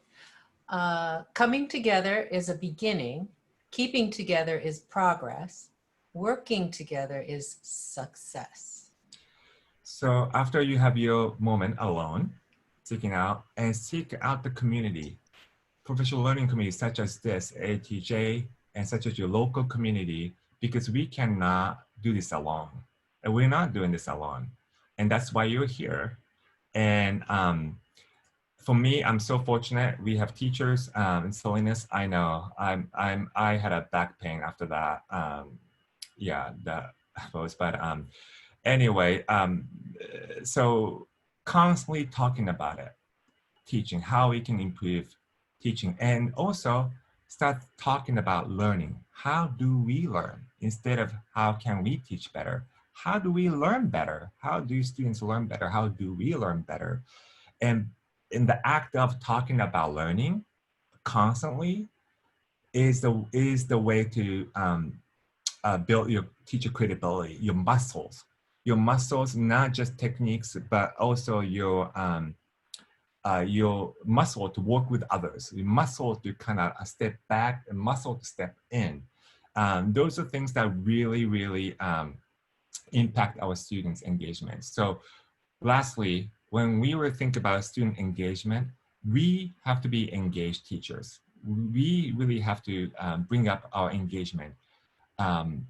Coming together is a beginning. Keeping together is progress. Working together is success. So after you have your moment alone, seek out the community, professional learning communities such as this, AATJ, and such as your local community, because we cannot do this alone. And we're not doing this alone. And that's why you're here. And for me, I'm so fortunate. We have teachers in Salinas. I know I had a back pain after that. Yeah, that was, but anyway, so constantly talking about it, teaching, how we can improve teaching, and also start talking about learning. How do we learn instead of how can we teach better? How do we learn better? How do students learn better? How do we learn better? And in the act of talking about learning constantly is the way to build your teacher credibility, your muscles, not just techniques, but also your muscle to work with others, your muscle to kind of step back and muscle to step in. Those are things that really impact our students' engagement. So lastly, when we were thinking about student engagement, we have to be engaged teachers. We really have to bring up our engagement,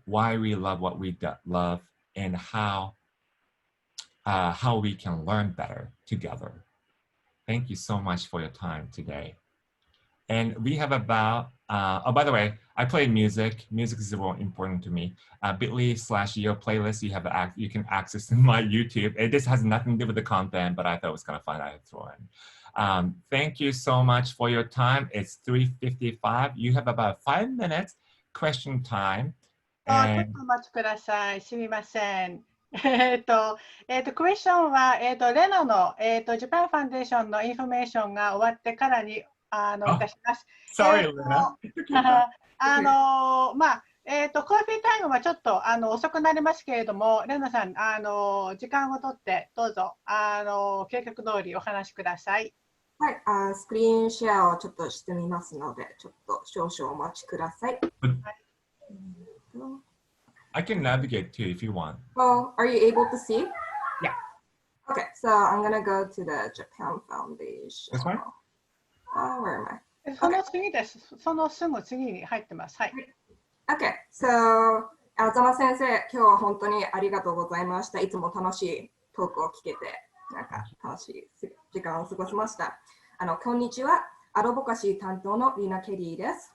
why we love what we love, and how we can learn better together. Thank you so much for your time today. And we have about, oh, by the way, I play music. Music is very important to me. bit.ly/yo playlist, you can access my YouTube. This has nothing to do with the content, but I thought it was kind of fun. I had to throw in. Thank you so much for your time. It's 3:55. You have about 5 minutes question time. ちょっとお待ちください。すみません。クエスチョンは、レナの、ジャパンファンデーションのインフォメーションが終わってからにいたします。Sorry, Lena. まあ、コーヒータイムはちょっと遅くなりますけれども、レナさん、時間をとってどうぞ計画通りお話しください。はい、スクリーンシェアをちょっとしてみますので、ちょっと少々お待ちください。I can navigate too if you want. Oh, are you able to see? Yeah. Okay, so I'm gonna go to the Japan Foundation. This one? Where am I? その次です。そのすぐ次に入ってます。はい。Okay, so あざま先生、今日は本当にありがとうございました。いつも楽しいトークを聞けて、なんか楽しい時間を過ごしました。こんにちは。アドボカシー担当のリナ・ケリーです。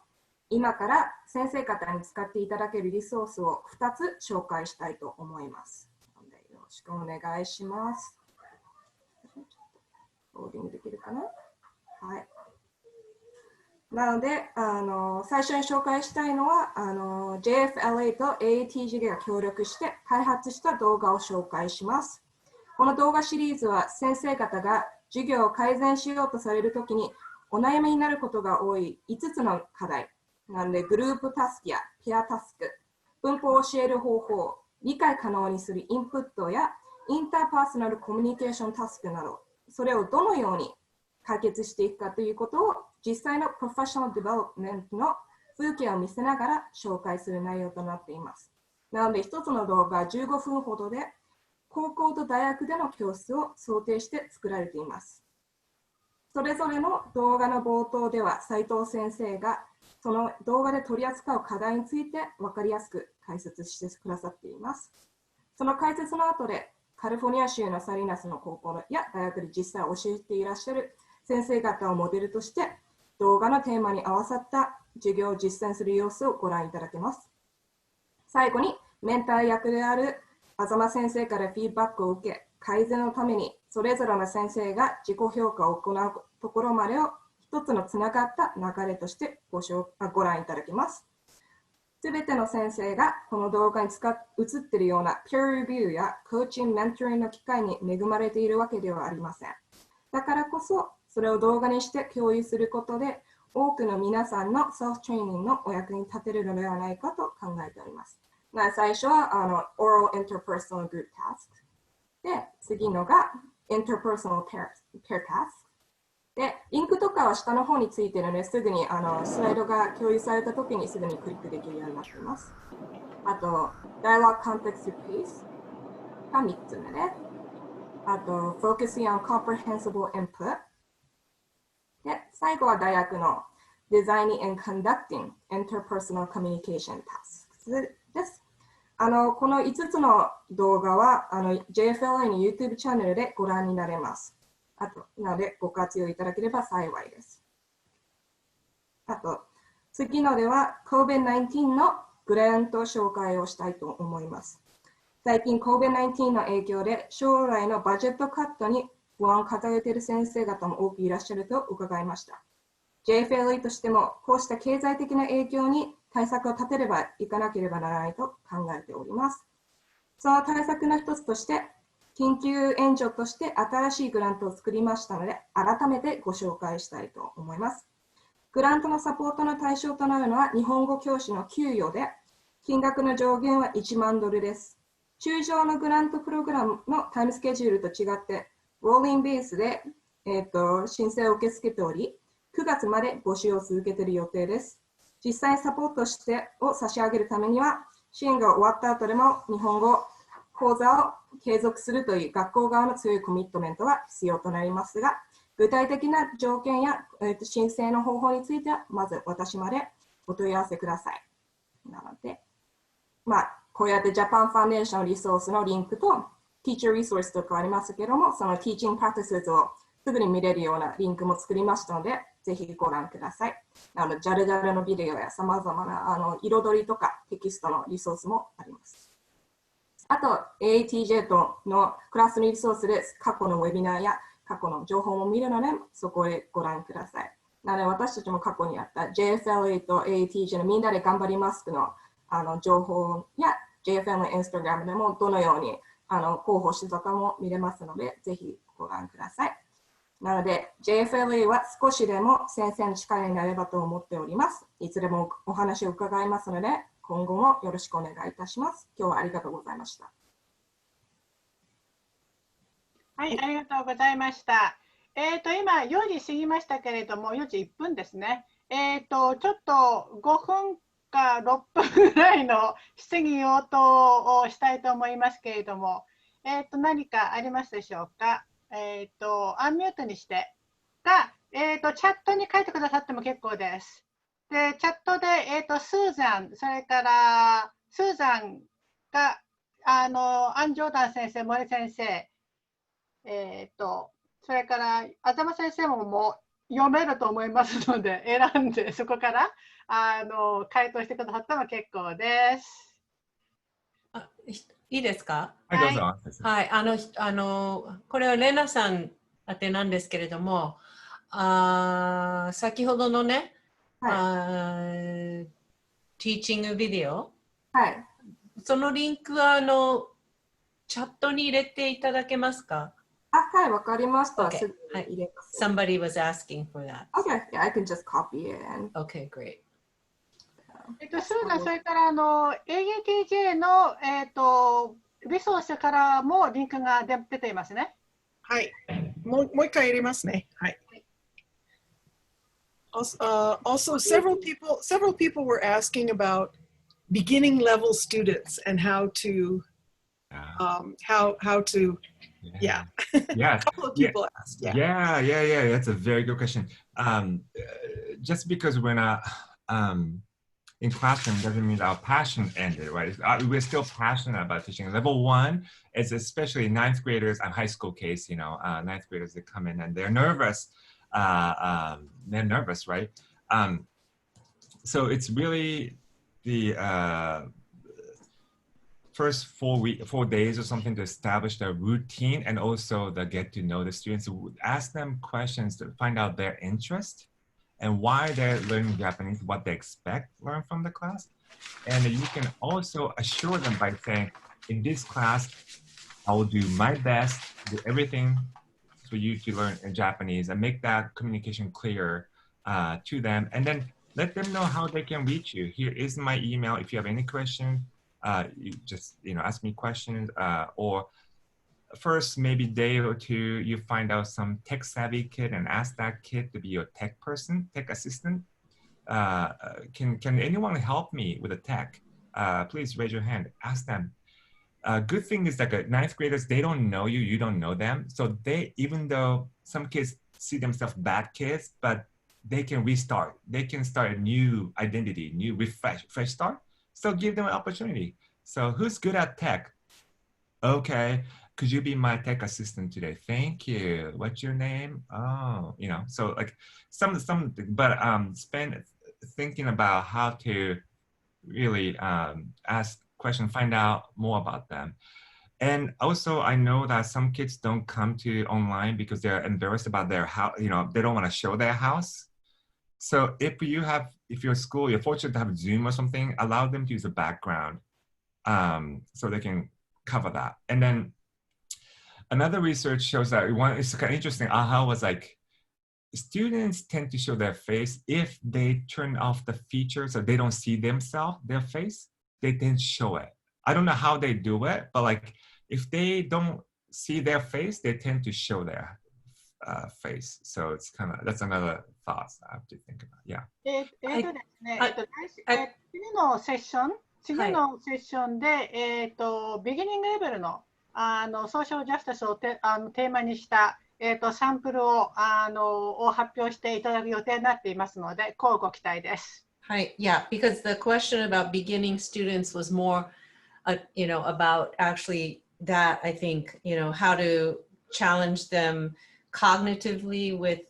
今から先生方に使っていただけるリソースを2つ紹介したいと思います。よろしくお願いします。ローディングできるかな？はい。なので、最初に紹介したいのはJFLA と AATJ が協力して開発した動画を紹介します。この動画シリーズは先生方が授業を改善しようとされるときにお悩みになることが多い5つの課題。なので、グループタスクやペアタスク、文法を教える方法、理解可能にするインプットやインターパーソナルコミュニケーションタスクなど、それをどのように解決していくかということを実際のプロフェッショナルディベロップメントの風景を見せながら紹介する内容となっています。なので、一つの動画15分ほどで高校と大学での教室を想定して作られています。それぞれの動画の冒頭では斉藤先生がその動画で取り扱う課題について分かりやすく解説してくださっています。その解説の後でカリフォルニア州のサリナスの高校や大学で実際教えていらっしゃる先生方をモデルとして動画のテーマに合わさった授業を実践する様子をご覧いただけます。最後にメンター役であるあざま先生からフィードバックを受け改善のためにそれぞれの先生が自己評価を行うところまでを一つのつながった流れとしてご覧いただきます。すべての先生がこの動画に映っているような peer review やコーチング・メントリングの機会に恵まれているわけではありません。だからこそ、それを動画にして共有することで、多くの皆さんのセルフトレーニングのお役に立てるのではないかと考えております。最初はOral Interpersonal Group Task。で、次のが Interpersonal Pair Task。で、リンクとかは下の方についているので、すぐにスライドが共有されたときにすぐにクリックできるようになっています。あと、Dialogue Context Pace が3つ目で、あと、Focusing on Comprehensible Input。で、最後は大学の Designing and Conducting Interpersonal Communication Tasks です。この5つの動画はJFLA の YouTube チャンネルでご覧になれます。なので、ご活用いただければ幸いです。あと、次のでは COVID-19 のグラント紹介をしたいと思います。最近 COVID-19 の影響で将来のバジェットカットに不安を抱えている先生方も多くいらっしゃると伺いました。JFLA としてもこうした経済的な影響に対策を立てればいかなければならないと考えております。その対策の一つとして、緊急援助として新しいグラントを作りましたので、改めてご紹介したいと思います。グラントのサポートの対象となるのは日本語教師の給与で、金額の上限は$1万です。通常のグラントプログラムのタイムスケジュールと違って、ローリングベースで、申請を受け付けており、9月まで募集を続けている予定です。実際にサポートを差し上げるためには、支援が終わった後でも日本語講座を継続するという学校側の強いコミットメントが必要となりますが、具体的な条件や、申請の方法については、まず私までお問い合わせください。なので、こうやってジャパンファンデーションリソースのリンクと、ティーチャーリソースとかありますけども、そのティーチングプラクティスをすぐに見れるようなリンクも作りましたので、ぜひご覧ください。ジャルジャルのビデオやさまざまな彩りとかテキストのリソースもあります。あと、AATJ とのクラスのリソースで過去のウェビナーや過去の情報も見るので、そこへご覧ください。なので、私たちも過去にあった JFLA と AATJ のみんなで頑張りますの情報や JFL のインスタグラムでもどのように広報してたかも見れますので、ぜひご覧ください。なので、JFLA は少しでも先生の力になればと思っております。いつでもお話を伺いますので、今後もよろしくお願いいたします。今日はありがとうございました。はい、ありがとうございました。今、4時過ぎましたけれども、4時1分ですね。ちょっと5分か6分ぐらいの質疑応答をしたいと思いますけれども、何かありますでしょうか。アンミュートにしてか、チャットに書いてくださっても結構です。で、チャットで、スーザン、それからスーザンが、アンジョーダン先生、森先生、それから、あざま先生も読めると思いますので、選んで、そこから回答してくださっても結構です。いいですか？はい、どうぞ。はい、これはレナさん宛てなんですけれども、先ほどのね、ティーチングビデオ、はい、そのリンクはチャットに入れていただけますか？はい、わかりました。Okay. はい。Somebody was asking for that. Okay, yeah, I can just copy it in. Okay, great. それから、AATJ の、リソースからもリンクが出ていますね。はい。もう一回入れますね。はい。Also, several people were asking about beginning level students and how to yeah. Yeah. A couple of people asked. Yeah. That's a very good question. Just because we're not in classroom doesn't mean our passion ended, right? We're still passionate about teaching. Level 1 is especially ninth graders, high school case, ninth graders that come in and they're nervous. Right? So it's really the first 4 days or something to establish the routine and also the get to know the students. Ask them questions to find out their interest and why they're learning Japanese, what they expect learn from the class. And you can also assure them by saying, in this class, I will do my best, do everything for you to learn in Japanese and make that communication clear to them. And then let them know how they can reach you. Here is my email. If you have any questions, you just ask me questions or first maybe day or two you find out some tech savvy kid and ask that kid to be your tech person, tech assistant. Can anyone help me with a tech? Please raise your hand. Ask them. Good thing is that ninth graders, they don't know you, you don't know them. So they, even though some kids see themselves bad kids, but they can restart. They can start a new identity, new fresh start. So give them an opportunity. So who's good at tech? Okay, could you be my tech assistant today? Thank you. What's your name? Oh, so like but spend thinking about how to really ask questions, find out more about them. And also I know that some kids don't come to online because they're embarrassed about their house, they don't want to show their house. So if your school, you're fortunate to have Zoom or something, allow them to use a background so they can cover that. And then another research shows that it's kind of interesting. AHA was like, students tend to show their face if they turn off the feature so they don't see themselves, their face, they tend to show it. I don't know how they do it, but like if they don't see their face, they tend to show their face. So it's that's another thought I have to think about. Yeah. 次のセッションで、ビギニングレベルの、ソーシャルジャスティスをテーマにした、サンプルを、発表していただく予定になっていますので、乞うご期待です。はい、yeah, because the question about beginning students was more, about actually that, I think, how to challenge them cognitively with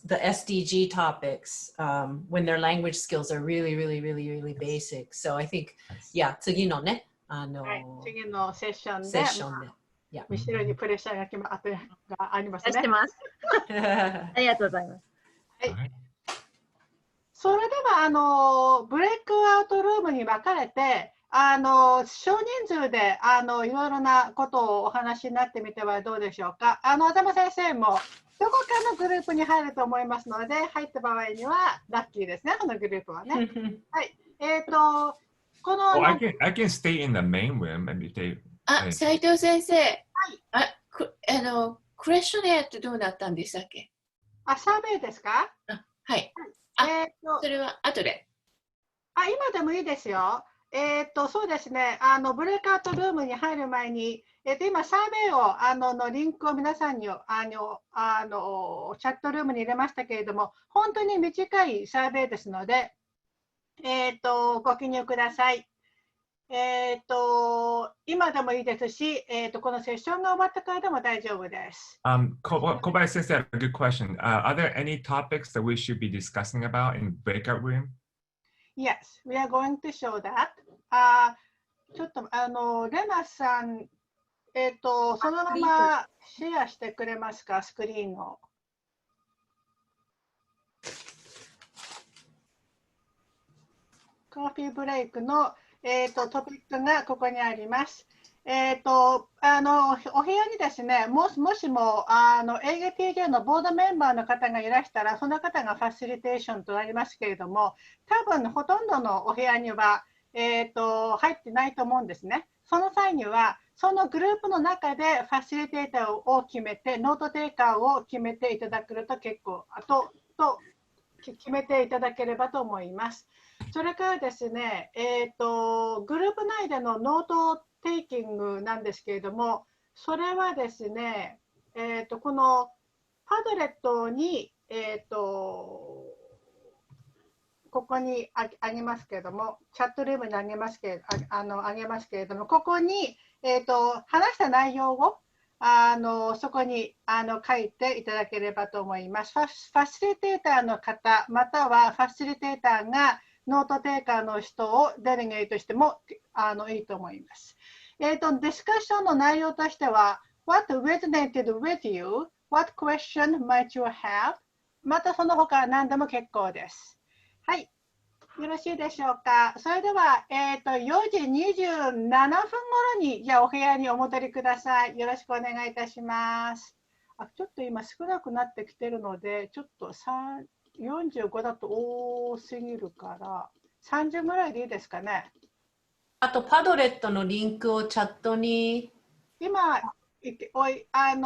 the SDG topics when their language skills are really, really, really, really basic. So I think, yeah, 次のね、はい、次のセッションで、セッションで。ミシェルにプレッシャーがありますね。出してます。ありがとうございます。はい。それではブレイクアウトルームに分かれて、少人数でいろいろなことをお話になってみてはどうでしょうか。あざま先生もどこかのグループに入ると思いますので、入った場合にはラッキーですね、そのグループはね。はい。この。I can stay in the main room and they. 斉藤先生。はい。クエスチョネアってどうなったんでしたっけ？サーベイですか？はい。それは後で。今でもいいですよ。そうですね。ブレイクアウトルームに入る前に、今サーベイをのリンクを皆さんにチャットルームに入れましたけれども、本当に短いサーベイですので、ご記入ください。今でもいいですし、このセッションが終わったからでも大丈夫です。小林先生、a good question. Are there any topics that we should be discussing about in breakout room? Yes, we are going to show that. ちょっとレナさん、そのままシェアしてくれますか、スクリーンを。コーヒーブレイクのトピックがここにあります。お部屋にですね、もしもAATJ のボードメンバーの方がいらしたら、その方がファシリテーションとなりますけれども、多分ほとんどのお部屋には、入ってないと思うんですね。その際には、そのグループの中でファシリテーターを決めて、ノートテイカーを決めていただけると結構、決めていただければと思います。それからですね、グループ内でのノートテイキングなんですけれども、それはですね、このパドレットに、ここにあげますけれども、チャットルームにあげますけれども、ここに、話した内容をそこに書いていただければと思います。ファシリテーターの方、またはファシリテーターがノートテイカーの人をデリゲートしてもいいと思います。ディスカッションの内容としては、What resonated with you? What question might you have? またその他何でも結構です。はい。よろしいでしょうか。それでは、4時27分頃に、じゃあお部屋にお戻りください。よろしくお願いいたします。ちょっと今少なくなってきてるので、ちょっと45だと多すぎるから、30ぐらいでいいですかね。あと、パドレットのリンクをチャットに。今、入れます。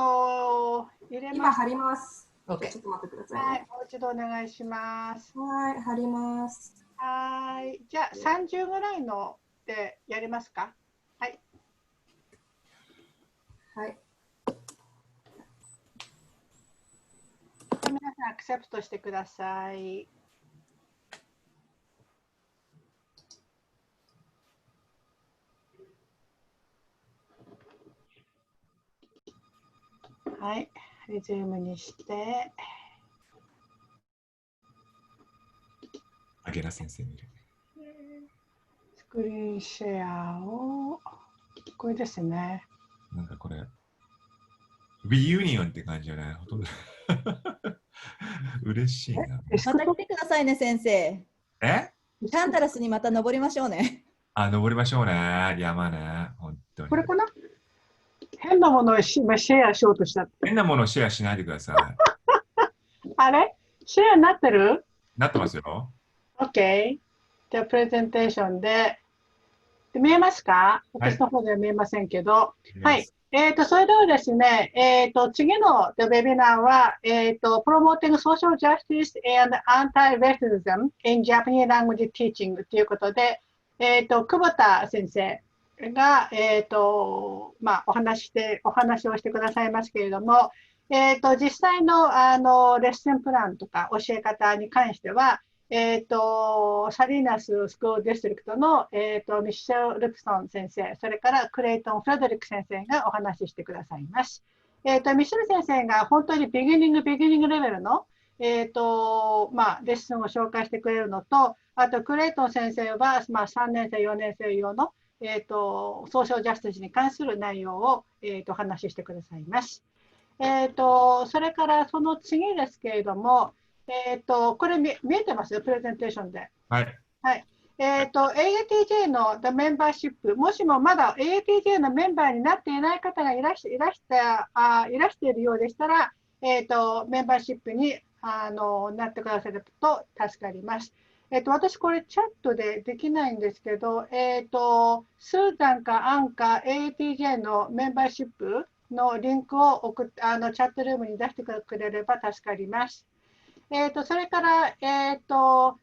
今貼ります。OK。ちょっと待ってください、ね。はい、もう一度お願いします。はい、貼ります。はい。じゃあ、30ぐらいのでやりますか。はい。はい。皆さん、アクセプトしてください。はい。リズムにして。あげな先生見る。スクリーンシェアを、これですね。なんかこれ、リユニオンって感じじゃない？ほとんど嬉しいな。また来てくださいね、先生。タンタラスにまた登りましょうね。登りましょうね。山ね。本当に。これかな？変なものをシェアしようとした。変なものをシェアしないでください。あれ？シェアになってる？なってますよ。OK。じゃあ、プレゼンテーションで。見えますか？私の方では見えませんけど。はい。それではですね、次のウェビナーは、Promoting Social Justice and Anti-Racism in Japanese Language Teaching ということで、久保田先生が、お話をしてくださいますけれども、実際の、レッスンプランとか教え方に関しては、サリーナススクールディストリクトの、ミッシェル・ルプソン先生、それからクレイトン・フレドリック先生がお話ししてくださいます。ミシェル先生が本当にビギニングレベルの、レッスンを紹介してくれるのと、あとクレイトン先生は、3年生、4年生用の、ソーシャルジャスティスに関する内容を、お話ししてくださいます。それからその次ですけれども、これ見えてますよ、プレゼンテーションで。はい。はい。AATJ のメンバーシップ、もしもまだ AATJ のメンバーになっていない方がいらしているようでしたら、メンバーシップになってくださると助かります。私、これチャットでできないんですけど、スーザンかアンか AATJ のメンバーシップのリンクをチャットルームに出してくれれば助かります。それから、アウト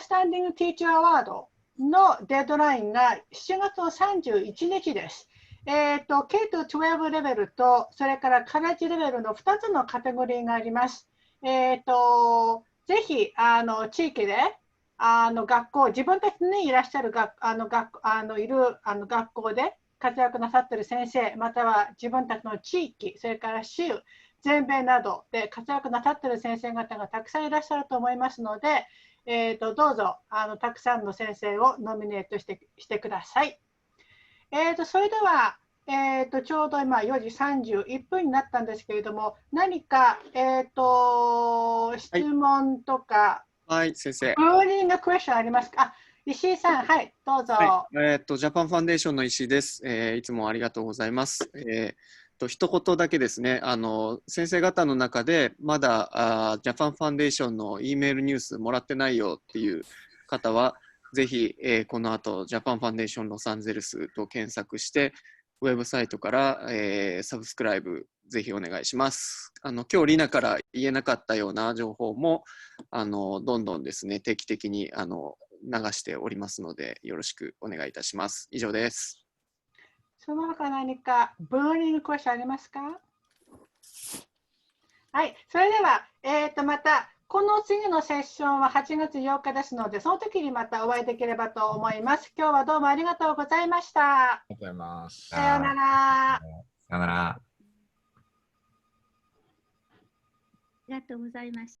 スタンディング・ティーチャー・アワードのデッドラインが7月の31日です。K-12 レベルと、それからカレッジレベルの2つのカテゴリーがあります。ぜひ、地域で、学校、自分たちにいらっしゃる学校で活躍なさっている先生、または自分たちの地域、それから州、全米などで活躍なさっている先生方がたくさんいらっしゃると思いますので、どうぞたくさんの先生をノミネートしてください。それでは、ちょうど今4時31分になったんですけれども、何か、質問とか、はい、先生。ブーニングクエスチョンありますか？石井さん、はい、どうぞ。はい、ジャパンファンデーションの石井です。いつもありがとうございます。一言だけですね、先生方の中でまだジャパンファンデーションの E メールニュースもらってないよっていう方は、ぜひ、この後ジャパンファンデーションロサンゼルスと検索して、ウェブサイトから、サブスクライブぜひお願いします。今日リナから言えなかったような情報もどんどんですね、定期的に流しておりますので、よろしくお願いいたします。以上です。その他何かブーニングクエスチョンありますか？はい、それでは、またこの次のセッションは8月8日ですので、その時にまたお会いできればと思います。今日はどうもありがとうございました。ありがとうございます。さようなら。さようなら。ありがとうございました。